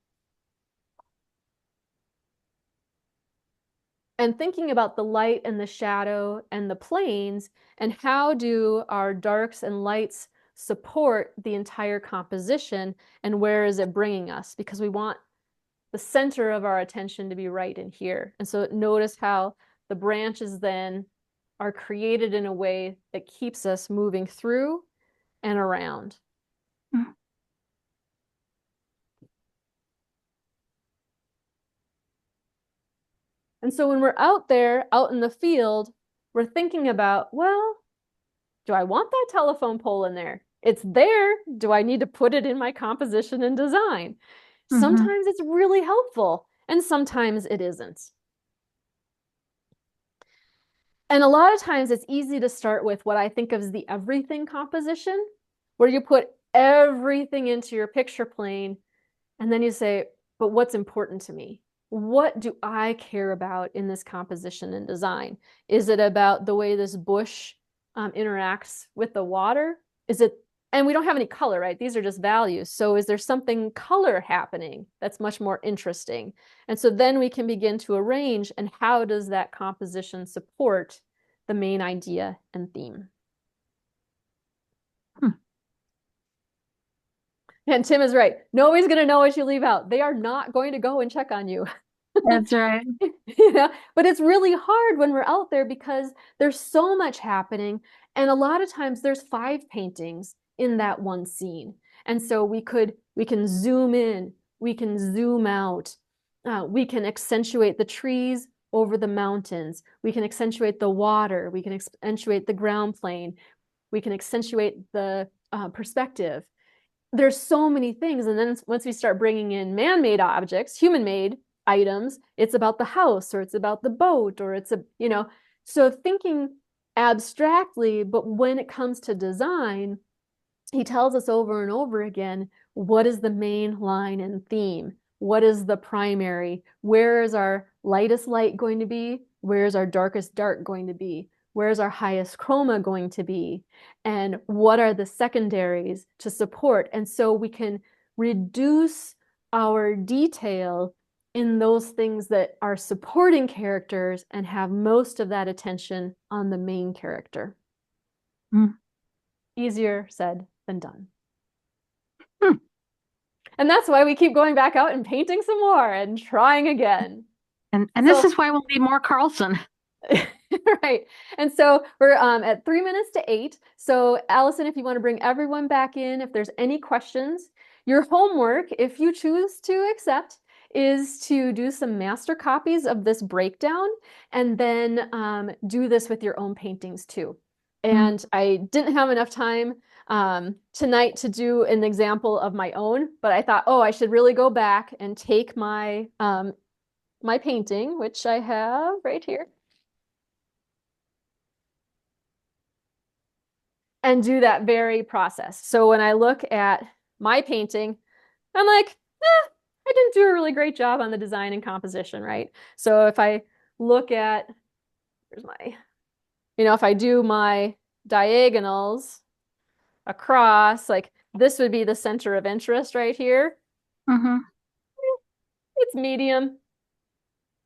And thinking about the light and the shadow and the planes, and how do our darks and lights support the entire composition, and where is it bringing us? Because we want the center of our attention to be right in here. And so notice how the branches then are created in a way that keeps us moving through and around. And so when we're out there, out in the field, we're thinking about, well, do I want that telephone pole in there? It's there. Do I need to put it in my composition and design? Sometimes it's really helpful, and sometimes it isn't. And a lot of times it's easy to start with what I think of as the everything composition, where you put everything into your picture plane, and then you say, but what's important to me? What do I care about in this composition and design? Is it about the way this bush interacts with the water? Is it, and we don't have any color, right? These are just values. So is there something color happening that's much more interesting? And so then we can begin to arrange, and how does that composition support the main idea and theme? And Tim is right. Nobody's going to know what you leave out. They are not going to go and check on you. That's right. You know, but it's really hard when we're out there because there's so much happening. And a lot of times there's 5 paintings in that one scene. And so we can zoom in, we can zoom out, we can accentuate the trees over the mountains. We can accentuate the water. We can accentuate the ground plane. We can accentuate the perspective. There's so many things. And then once we start bringing in man-made objects, human-made items, it's about the house, or it's about the boat, or it's so thinking abstractly, but when it comes to design, he tells us over and over again, what is the main line and theme? What is the primary? Where is our lightest light going to be? Where is our darkest dark going to be? Where's our highest chroma going to be? And what are the secondaries to support? And so we can reduce our detail in those things that are supporting characters and have most of that attention on the main character. Easier said than done. And that's why we keep going back out and painting some more and trying again. And this is why we'll need more Carlson. Right. And so we're at 3 minutes to 8. So Allison, if you want to bring everyone back in, if there's any questions, your homework, if you choose to accept, is to do some master copies of this breakdown and then do this with your own paintings too. And I didn't have enough time tonight to do an example of my own, but I thought, oh, I should really go back and take my my painting, which I have right here, and do that very process. So when I look at my painting, I'm like, I didn't do a really great job on the design and composition, right? So if I look at, here's my, if I do my diagonals across, like this would be the center of interest right here. It's medium,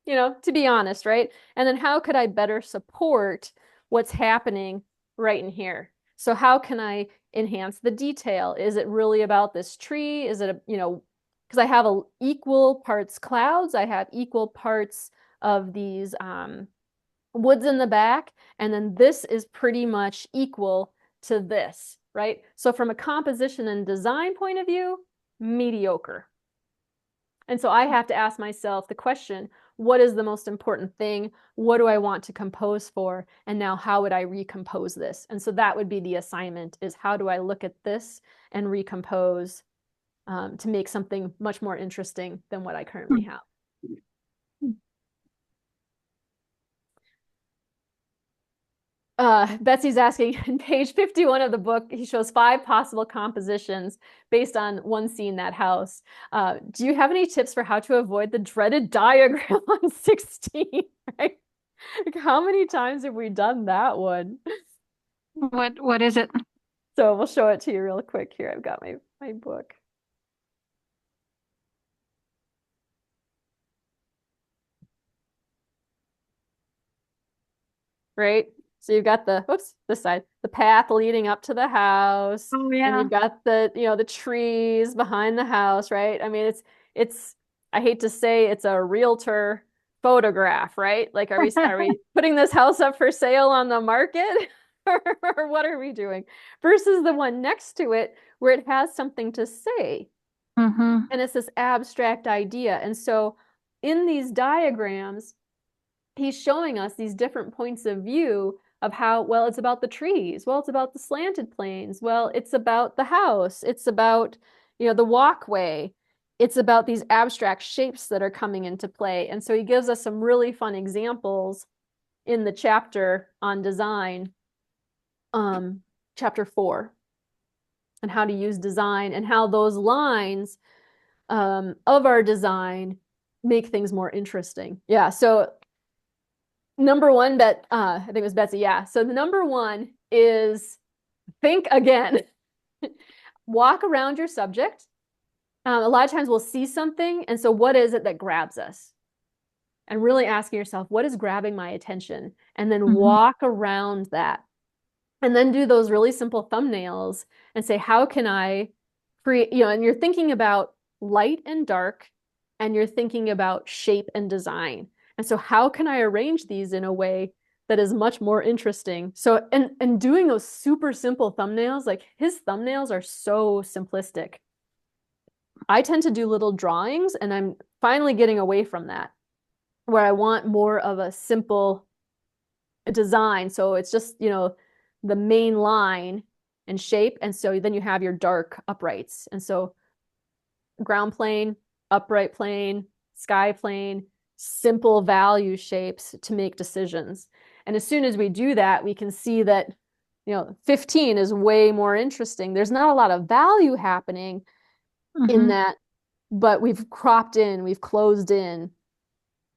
to be honest, right? And then how could I better support what's happening right in here? So how can I enhance the detail? Is it really about this tree? Is it, because I have equal parts clouds, I have equal parts of these woods in the back, and then this is pretty much equal to this, right? So from a composition and design point of view, mediocre. And so I have to ask myself the question, what is the most important thing? What do I want to compose for? And now how would I recompose this? And so that would be the assignment, is how do I look at this and recompose to make something much more interesting than what I currently have. Betsy's asking, in page 51 of the book, he shows 5 possible compositions based on one scene, that house. Do you have any tips for how to avoid the dreaded diagram on 16? Right? Like, how many times have we done that one? What is it? So we'll show it to you real quick here. I've got my book. Right? So you've got this side, the path leading up to the house. Oh, yeah. And you've got the trees behind the house, right? I mean, it's I hate to say it's a realtor photograph, right? Like, are we putting this house up for sale on the market? Or what are we doing? Versus the one next to it where it has something to say. And it's this abstract idea. And so in these diagrams, he's showing us these different points of view of how, well, it's about the trees. Well, it's about the slanted planes. Well, it's about the house. It's about, the walkway. It's about these abstract shapes that are coming into play. And so he gives us some really fun examples in the chapter on design, chapter 4, and how to use design and how those lines of our design make things more interesting. Yeah, so number one, I think it was Betsy. Yeah. So the number one is think again. Walk around your subject. A lot of times we'll see something. And so what is it that grabs us? And really asking yourself, what is grabbing my attention? And then walk around that. And then do those really simple thumbnails and say, how can I create, and you're thinking about light and dark, and you're thinking about shape and design. And so how can I arrange these in a way that is much more interesting? So, and doing those super simple thumbnails, like his thumbnails are so simplistic. I tend to do little drawings, and I'm finally getting away from that, where I want more of a simple design. So it's just, the main line and shape. And so then you have your dark uprights. And so ground plane, upright plane, sky plane, simple value shapes to make decisions. And as soon as we do that, we can see that, 15 is way more interesting. There's not a lot of value happening in that, but we've cropped in, we've closed in,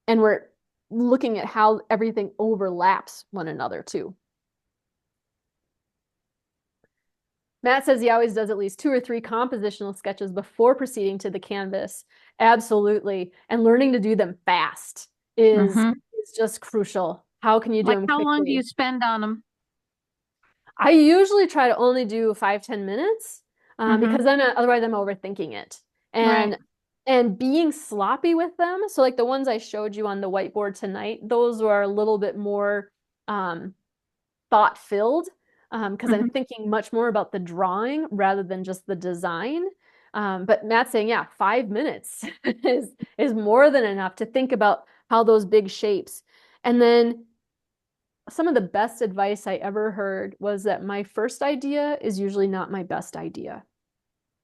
and we're looking at how everything overlaps one another too. Matt says he always does at least 2 or 3 compositional sketches before proceeding to the canvas. Absolutely. And learning to do them fast is just crucial. How can you do them How quickly? long do you spend on them? I usually try to only do 5-10 minutes because then otherwise I'm overthinking it. And being sloppy with them. So like the ones I showed you on the whiteboard tonight, those were a little bit more thought-filled because I'm thinking much more about the drawing rather than just the design. But Matt's saying, yeah, 5 minutes is more than enough to think about how those big shapes. And then some of the best advice I ever heard was that my first idea is usually not my best idea.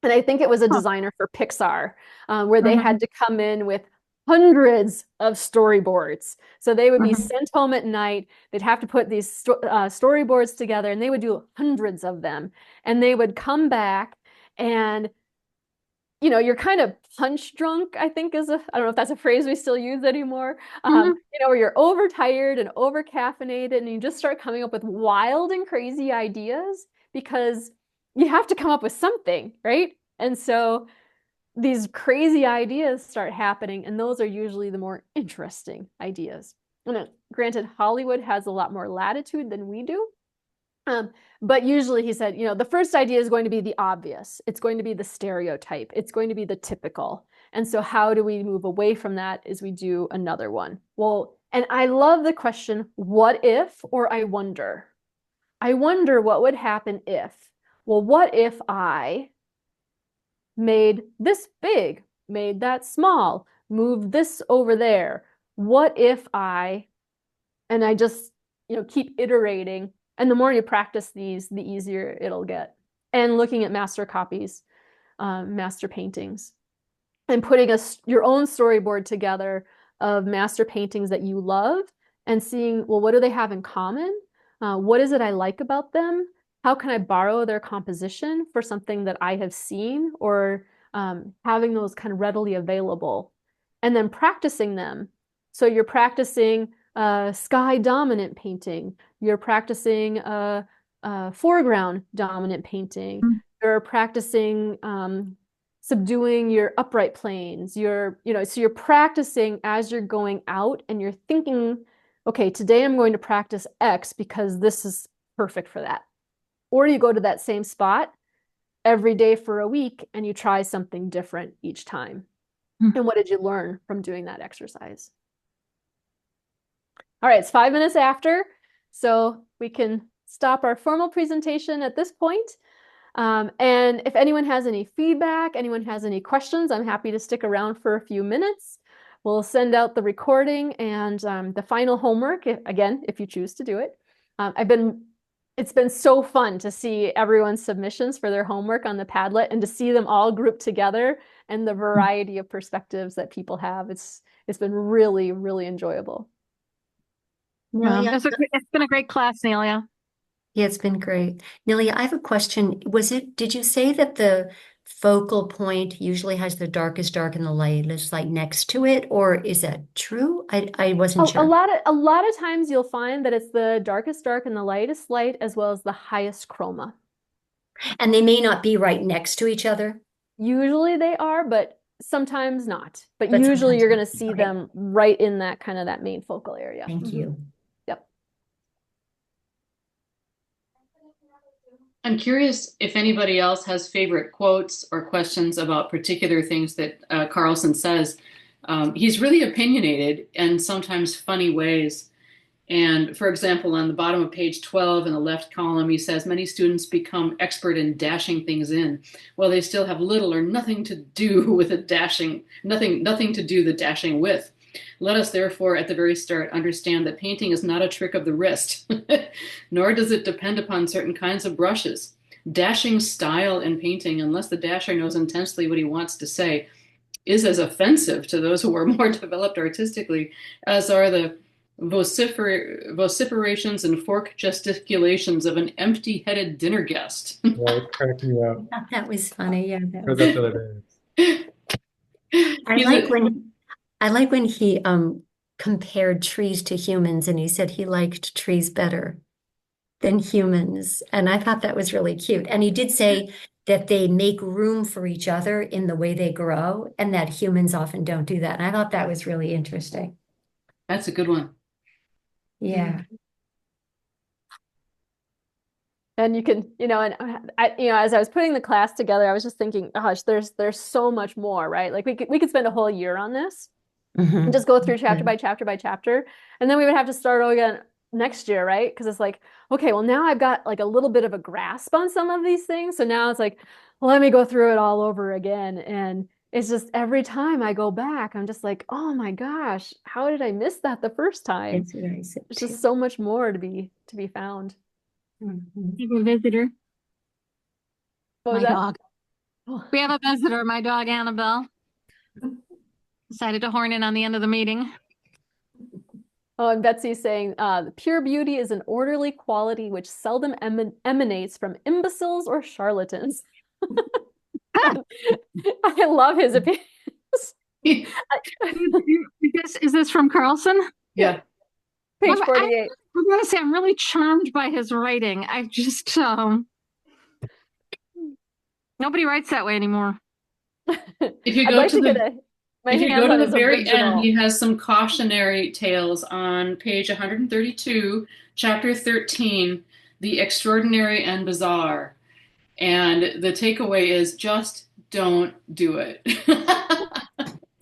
And I think it was a designer for Pixar where they had to come in with hundreds of storyboards. So they would be sent home at night. They'd have to put these storyboards together, and they would do hundreds of them. And they would come back and, you're kind of punch drunk, I think I don't know if that's a phrase we still use anymore, where you're overtired and over caffeinated and you just start coming up with wild and crazy ideas because you have to come up with something, right? And so these crazy ideas start happening, and those are usually the more interesting ideas. And granted, Hollywood has a lot more latitude than we do. But usually he said, the first idea is going to be the obvious. It's going to be the stereotype. It's going to be the typical. And so how do we move away from that is we do another one. Well, and I love the question, what if, or I wonder. I wonder what would happen if. Well, what if I made this big, made that small, moved this over there? What if and I just, keep iterating. And the more you practice these, the easier it'll get. And looking at master copies, master paintings, and putting your own storyboard together of master paintings that you love and seeing, well, what do they have in common? What is it I like about them? How can I borrow their composition for something that I have seen, or having those kind of readily available, and then practicing them. So you're practicing sky dominant painting. You're practicing foreground dominant painting. You're practicing subduing your upright planes. So you're practicing as you're going out, and you're thinking, okay, today I'm going to practice X because this is perfect for that. Or you go to that same spot every day for a week and you try something different each time. And what did you learn from doing that exercise? All right, it's 5 minutes after, so we can stop our formal presentation at this point. And if anyone has any feedback, anyone has any questions, I'm happy to stick around for a few minutes. We'll send out the recording and the final homework, again, if you choose to do it. It's been so fun to see everyone's submissions for their homework on the Padlet and to see them all grouped together and the variety of perspectives that people have. It's been really, really enjoyable. Nelia, It's been a great class, Nelia. Yeah, it's been great. Nelia, I have a question. Did you say that the focal point usually has the darkest dark and the lightest light next to it, or is that true? I wasn't sure. A lot of times you'll find that it's the darkest dark and the lightest light, as well as the highest chroma. And they may not be right next to each other. Usually they are, but sometimes not. But usually you're going to see them right in that kind of that main focal area. Thank you. Yep. I'm curious if anybody else has favorite quotes or questions about particular things that Carlson says. He's really opinionated in sometimes funny ways. And for example, on the bottom of page 12 in the left column, he says, many students become expert in dashing things in. Well, they still have little or nothing to do with nothing to do the dashing with. Let us therefore at the very start understand that painting is not a trick of the wrist, nor does it depend upon certain kinds of brushes. Dashing style in painting, unless the dasher knows intensely what he wants to say, is as offensive to those who are more developed artistically as are the vociferations and fork gesticulations of an empty-headed dinner guest. Yeah, it cracked me up. That was funny. Yeah, that Heard was. that the other day. I like when he compared trees to humans, and he said he liked trees better than humans. And I thought that was really cute. And he did say that they make room for each other in the way they grow, and that humans often don't do that. And I thought that was really interesting. That's a good one. Yeah. And you can, and as I was putting the class together, I was just thinking, gosh, there's so much more, right? Like we could spend a whole year on this and just go through chapter by chapter by chapter. And then we would have to start all again next year, right? Because it's like, okay, well, now I've got like a little bit of a grasp on some of these things. So now it's like, well, let me go through it all over again. And it's just every time I go back, I'm just like, oh my gosh, how did I miss that the first time? That's what I said There's too. just so much more to be found. We have a visitor. What was My that? dog. We have a visitor, my dog Annabelle. Decided to horn in on the end of the meeting. Oh, and Betsy's saying, pure beauty is an orderly quality which seldom emanates from imbeciles or charlatans. I love his opinions. Is this from Carlson? Yeah. Page 48. I'm going to say I'm really charmed by his writing. I just, nobody writes that way anymore. If you go to the very end, he has some cautionary tales on page 132, chapter 13, The Extraordinary and Bizarre. And the takeaway is just don't do it.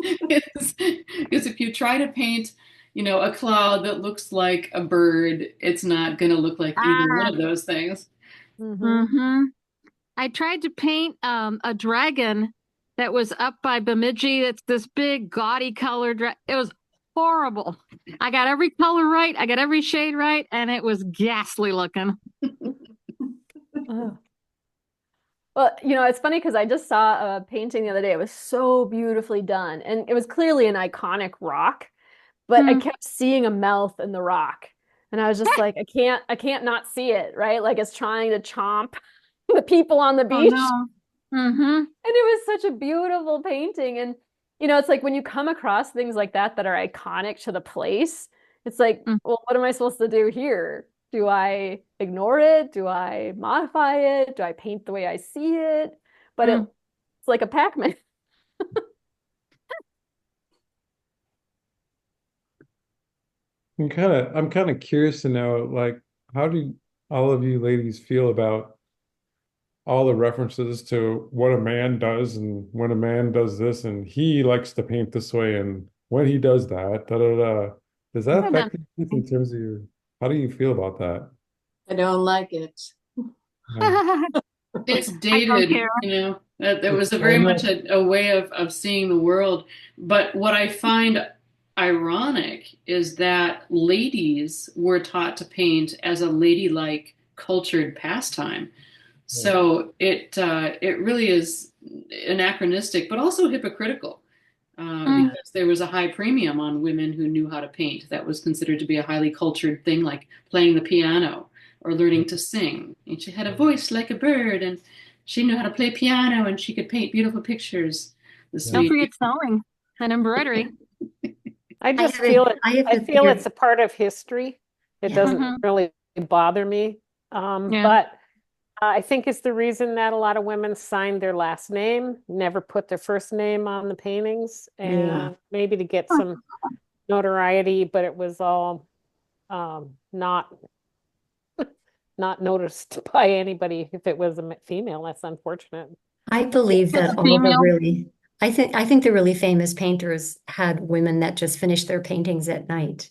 Because if you try to paint, a cloud that looks like a bird, it's not going to look like either one of those things. I tried to paint a dragon that was up by Bemidji. It's this big, gaudy colored. It was horrible. I got every color right. I got every shade right. And it was ghastly looking. Oh. Well, it's funny because I just saw a painting the other day. It was so beautifully done. And it was clearly an iconic rock, but I kept seeing a mouth in the rock. And I was just like, I can't not see it, right? Like it's trying to chomp the people on the beach. Oh, no. And it was such a beautiful painting. And, it's like when you come across things like that that are iconic to the place, it's like, well, what am I supposed to do here? Do I ignore it? Do I modify it? Do I paint the way I see it? But it's like a Pac-Man. I'm kind of curious to know, like, how do all of you ladies feel about all the references to what a man does and when a man does this and he likes to paint this way and when he does that, da da da. Does that affect you in terms of how do you feel about that? I don't like it. It's dated, There was very much a way of seeing the world. But what I find ironic is that ladies were taught to paint as a ladylike, cultured pastime. So it really is anachronistic, but also hypocritical, because there was a high premium on women who knew how to paint. That was considered to be a highly cultured thing, like playing the piano or learning to sing. And she had a voice like a bird, and she knew how to play piano, and she could paint beautiful pictures. Don't forget sewing and embroidery. I just feel it. I feel it's a part of history. It doesn't really bother me. But I think it's the reason that a lot of women signed their last name, never put their first name on the paintings, and maybe to get some notoriety, but it was all not noticed by anybody if it was a female. That's unfortunate. I believe that all the really, I think the really famous painters had women that just finished their paintings at night.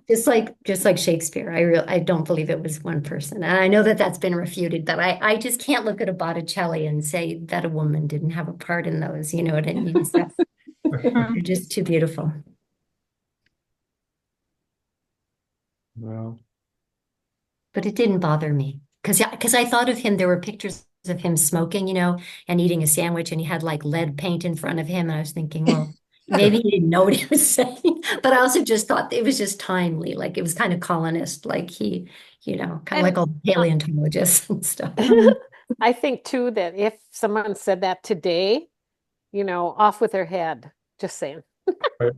Just like Shakespeare. I don't believe it was one person. And I know that that's been refuted, but I just can't look at a Botticelli and say that a woman didn't have a part in those. You know what I mean? So, They're just too beautiful. Well, But it didn't bother me because I thought of him. There were pictures of him smoking, and eating a sandwich, and he had like lead paint in front of him. And I was thinking, well, maybe he didn't know what he was saying. But I also just thought it was just timely, like it was kind of colonist, like he, kind of like And all paleontologists and stuff. I think too that if someone said that today, off with their head. Just saying. I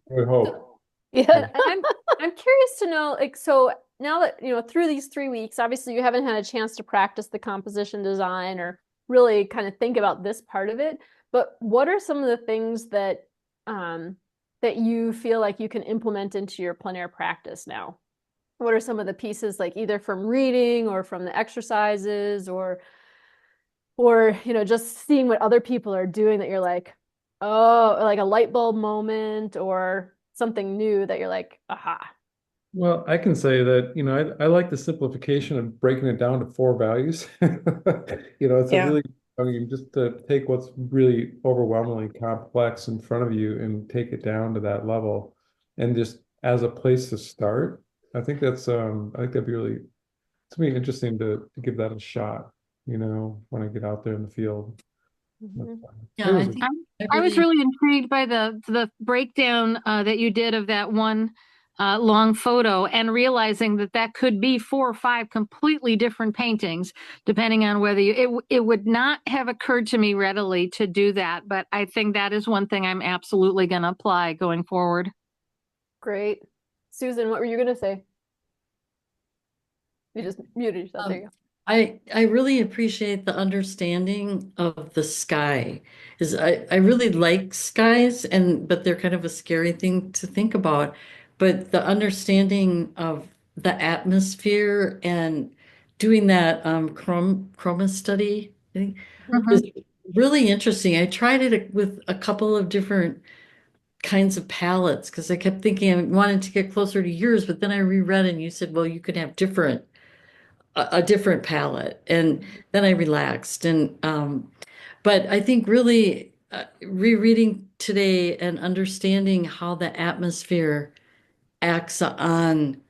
would hope. Yeah, I'm curious to know, like, so now that, through these 3 weeks, obviously you haven't had a chance to practice the composition design or really kind of think about this part of it, but what are some of the things that you feel like you can implement into your plein air practice now? What are some of the pieces, like either from reading or from the exercises or just seeing what other people are doing that you're like, oh, like a light bulb moment or something new that you're like, aha. Well, I can say that, I like the simplification of breaking it down to 4 values. It's a Yeah. really, I mean, just to take what's really overwhelmingly complex in front of you and take it down to that level and just as a place to start. I think that'd be really, it's gonna be interesting to give that a shot, when I get out there in the field. Mhm. Yeah, I think I was really intrigued by the breakdown that you did of that one long photo and realizing that could be 4 or 5 completely different paintings, depending on whether it would not have occurred to me readily to do that. But I think that is one thing I'm absolutely going to apply going forward. Great. Susan, what were you going to say? You just muted yourself. There you go. I really appreciate the understanding of the sky. Is I really like skies but they're kind of a scary thing to think about. But the understanding of the atmosphere and doing that chroma study, I think, is really interesting. I tried it with a couple of different kinds of palettes because I kept thinking I wanted to get closer to yours, but then I reread and you said, well, you could have a different palette, and then I relaxed. But I think really rereading today and understanding how the atmosphere acts on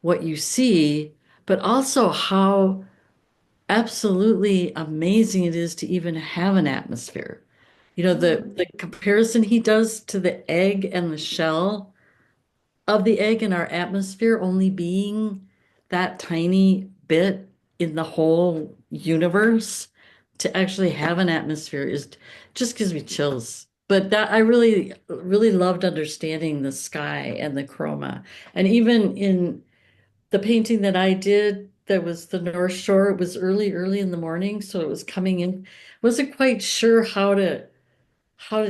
what you see, but also how absolutely amazing it is to even have an atmosphere. The comparison he does to the egg and the shell of the egg in our atmosphere only being that tiny bit in the whole universe to actually have an atmosphere is just gives me chills. But that I really, really loved understanding the sky and the chroma. And even in the painting that I did, that was the North Shore, it was early in the morning, so it was coming in. Wasn't quite sure how to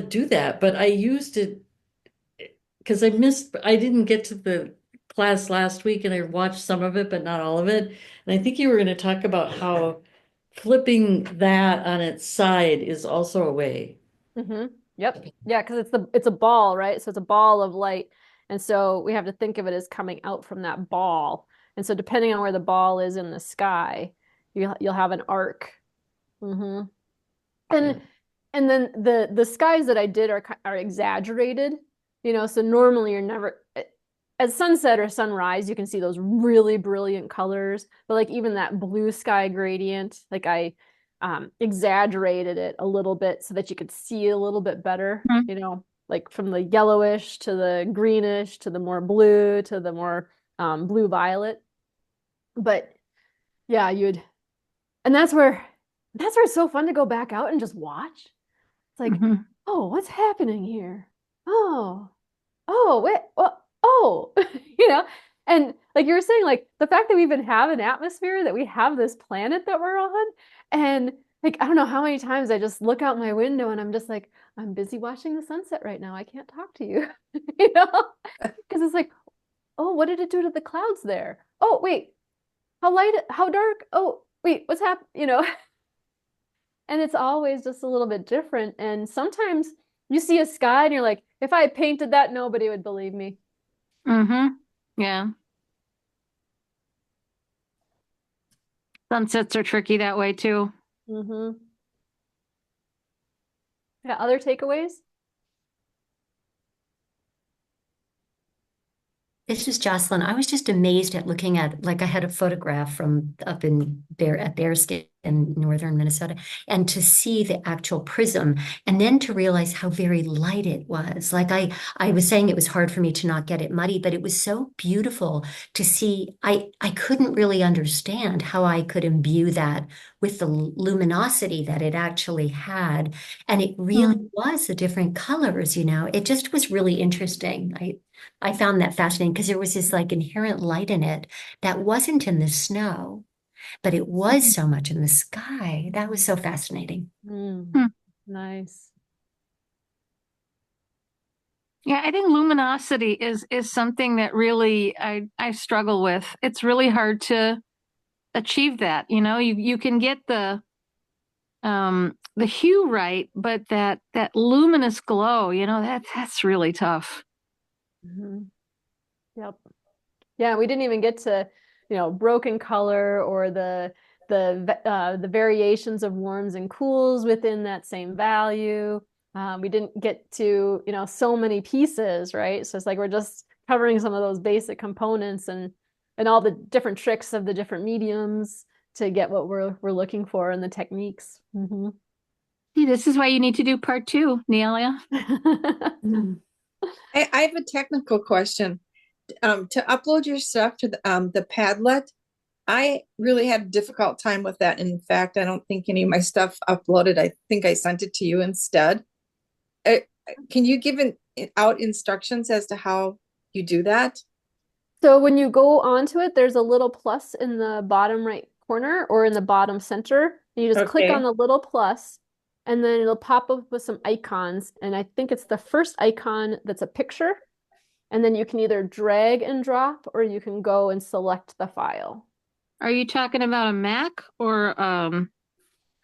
do that, but I used it because I didn't get to the class last week and I watched some of it, but not all of it. And I think you were going to talk about how flipping that on its side is also a way. Yep. Yeah, because it's a ball, right? So it's a ball of light. And so we have to think of it as coming out from that ball. And so depending on where the ball is in the sky, you'll have an arc. Hmm. And and then the skies that I did are exaggerated, so normally you're never at sunset or sunrise, you can see those really brilliant colors, but like even that blue sky gradient, like I exaggerated it a little bit so that you could see a little bit better, like from the yellowish to the greenish to the more blue to the more blue violet. But yeah, and that's where it's so fun to go back out and just watch. It's like, oh, what's happening here? Oh, wait, oh, and like you were saying, like the fact that we even have an atmosphere, that we have this planet that we're on, and like I don't know how many times I just look out my window and I'm just like, I'm busy watching the sunset right now. I can't talk to you, you know, because it's like, oh, what did it do to the clouds there? Oh, wait, how dark? Oh, wait, what's happened? And it's always just a little bit different. And sometimes you see a sky and you're like, if I painted that, nobody would believe me. Yeah. Sunsets are tricky that way too. Yeah, other takeaways? This is Jocelyn. I was just amazed at looking at, like, I had a photograph from up in Bearskin in northern Minnesota, and to see the actual prism, and then to realize how very light it was. Like I was saying, it was hard for me to not get it muddy, but it was so beautiful to see. I couldn't really understand how I could imbue that with the luminosity that it actually had, and it really was the different colors. It just was really interesting. I found that fascinating because there was this like inherent light in it that wasn't in the snow, but it was so much in the sky. That was so fascinating. Nice. Yeah, I think luminosity is something that really I struggle with. It's really hard to achieve that. You can get the hue right, but that luminous glow, that's really tough. Yep. Yeah, we didn't even get to, broken color or the variations of warms and cools within that same value. We didn't get to, so many pieces, right? So it's like we're just covering some of those basic components and all the different tricks of the different mediums to get what we're looking for in the techniques. See, this is why you need to do part 2, Nelia. I have a technical question. To upload your stuff to the Padlet, I really had a difficult time with that. In fact, I don't think any of my stuff uploaded. I think I sent it to you instead. Can you give out instructions as to how you do that? So when you go onto it, there's a little plus in the bottom right corner or in the bottom center. And you just click on the little plus, and then it'll pop up with some icons. And I think it's the first icon that's a picture. And then you can either drag and drop, or you can go and select the file. Are you talking about a Mac or a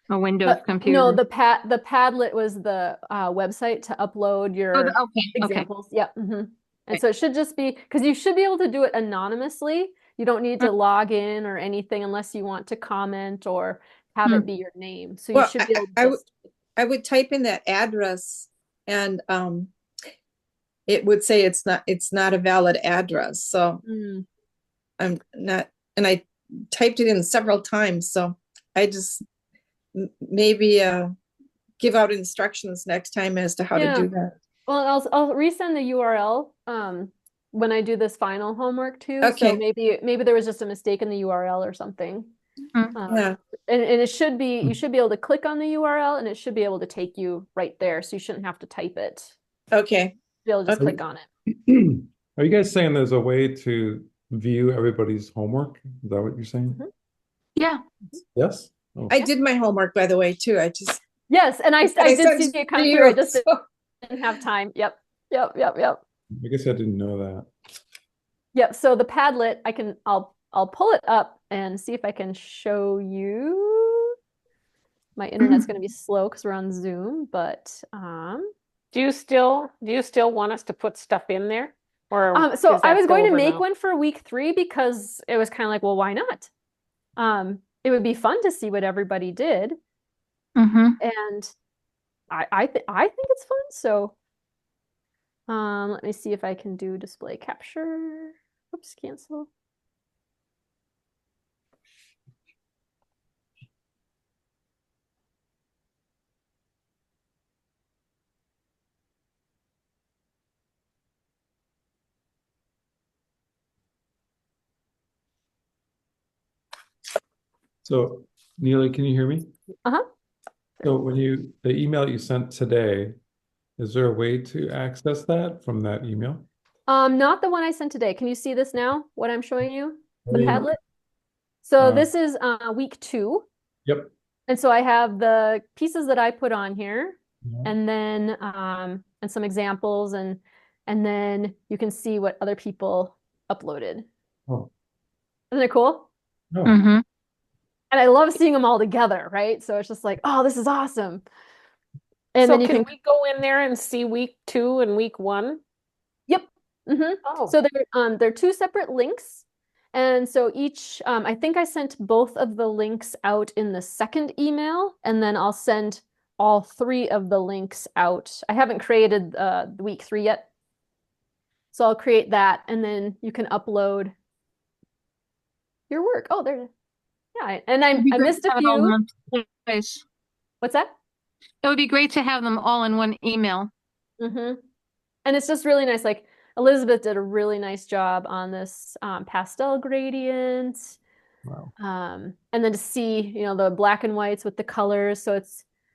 Windows computer? No, the Padlet was the website to upload your examples. Okay. Yep. And so it should just be, because you should be able to do it anonymously. You don't need to log in or anything unless you want to comment or have it be your name. So you should be able to I would type in that address, and it would say it's not a valid address. So I'm not, and I typed it in several times. So I just maybe give out instructions next time as to how to do that. Well, I'll resend the URL when I do this final homework too. Okay. So maybe there was just a mistake in the URL or something. Yeah. And it should be, you should be able to click on the URL and it should be able to take you right there. So you shouldn't have to type it. Okay. Be able to just click on it. Are you guys saying there's a way to view everybody's homework? Is that what you're saying? Yeah. Yes? Oh. I did my homework, by the way, too. Yes, and I did see it come through. I just didn't have time. Yep. I guess I didn't know that. Yep. So the Padlet, I'll pull it up and see if I can show you. My internet's going to be slow because we're on Zoom, but do you still want us to put stuff in there? Or so I was going to make one for week 3 because it was kind of like, well, why not? It would be fun to see what everybody did. And I think it's fun. So let me see if I can do display capture. Oops, cancel. So, Neely, can you hear me? So the email you sent today, is there a way to access that from that email? Not the one I sent today. Can you see this now? What I'm showing you? The Padlet? So this is week 2. Yep. And so I have the pieces that I put on here, and then and some examples, and then you can see what other people uploaded. Oh. Isn't it cool? Oh. And I love seeing them all together, right? So it's just like, oh, this is awesome. And so then can we go in there and see week 2 and week 1? Yep. Oh. So they're 2 separate links. And so each, I think I sent both of the links out in the second email, and then I'll send all 3 of the links out. I haven't created the week 3 yet. So I'll create that, and then you can upload your work. Oh, there. Yeah, and I missed a few. What's that? It would be great to have them all in one email. And it's just really nice. Like Elizabeth did a really nice job on this pastel gradient. Wow. And then to see, you know, the black and whites with the colors. So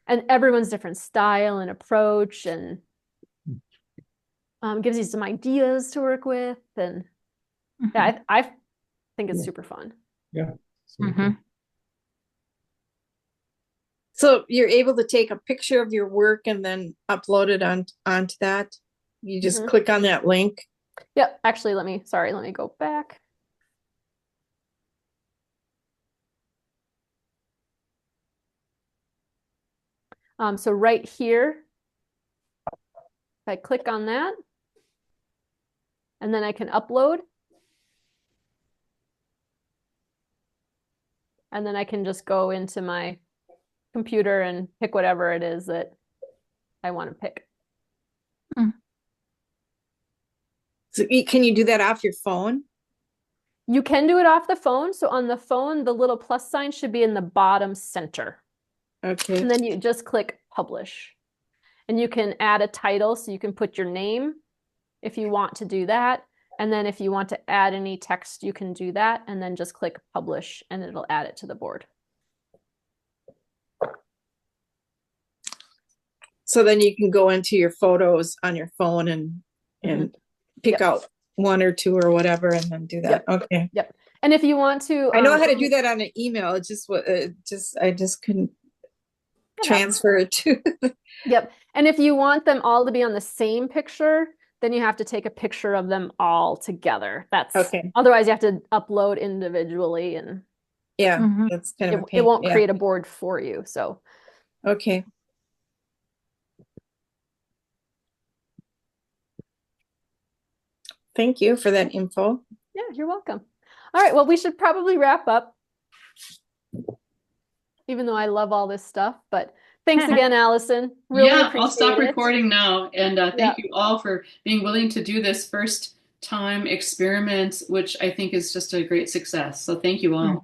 and everyone's different style and approach, and gives you some ideas to work with. And yeah, I think it's super fun. Yeah. So you're able to take a picture of your work and then upload it onto that. You just click on that link. Yep. Actually, let me go back. So right here, if I click on that, and then I can upload. And then I can just go into my computer and pick whatever it is that I want to pick. So can you do that off your phone? You can do it off the phone. So on the phone, the little plus sign should be in the bottom center. Okay. And then you just click publish. And you can add a title, so you can put your name if you want to do that. And then if you want to add any text, you can do that, and then just click publish, and it'll add it to the board. So then you can go into your photos on your phone and pick out 1 or 2 or whatever, and then do that. Okay. Yep. And if you want to, I know how to do that on an email. It's just I just couldn't transfer it to. Yep. And if you want them all to be on the same picture, then you have to take a picture of them all together. That's okay. Otherwise, you have to upload individually, and that's kind of a pain. It won't create a board for you. So, okay. Thank you for that info. Yeah, you're welcome. All right. Well, we should probably wrap up, even though I love all this stuff. But thanks again, Allison. Really appreciate I'll stop it. recording now. And thank you all for being willing to do this first time experiment, which I think is just a great success. So thank you all.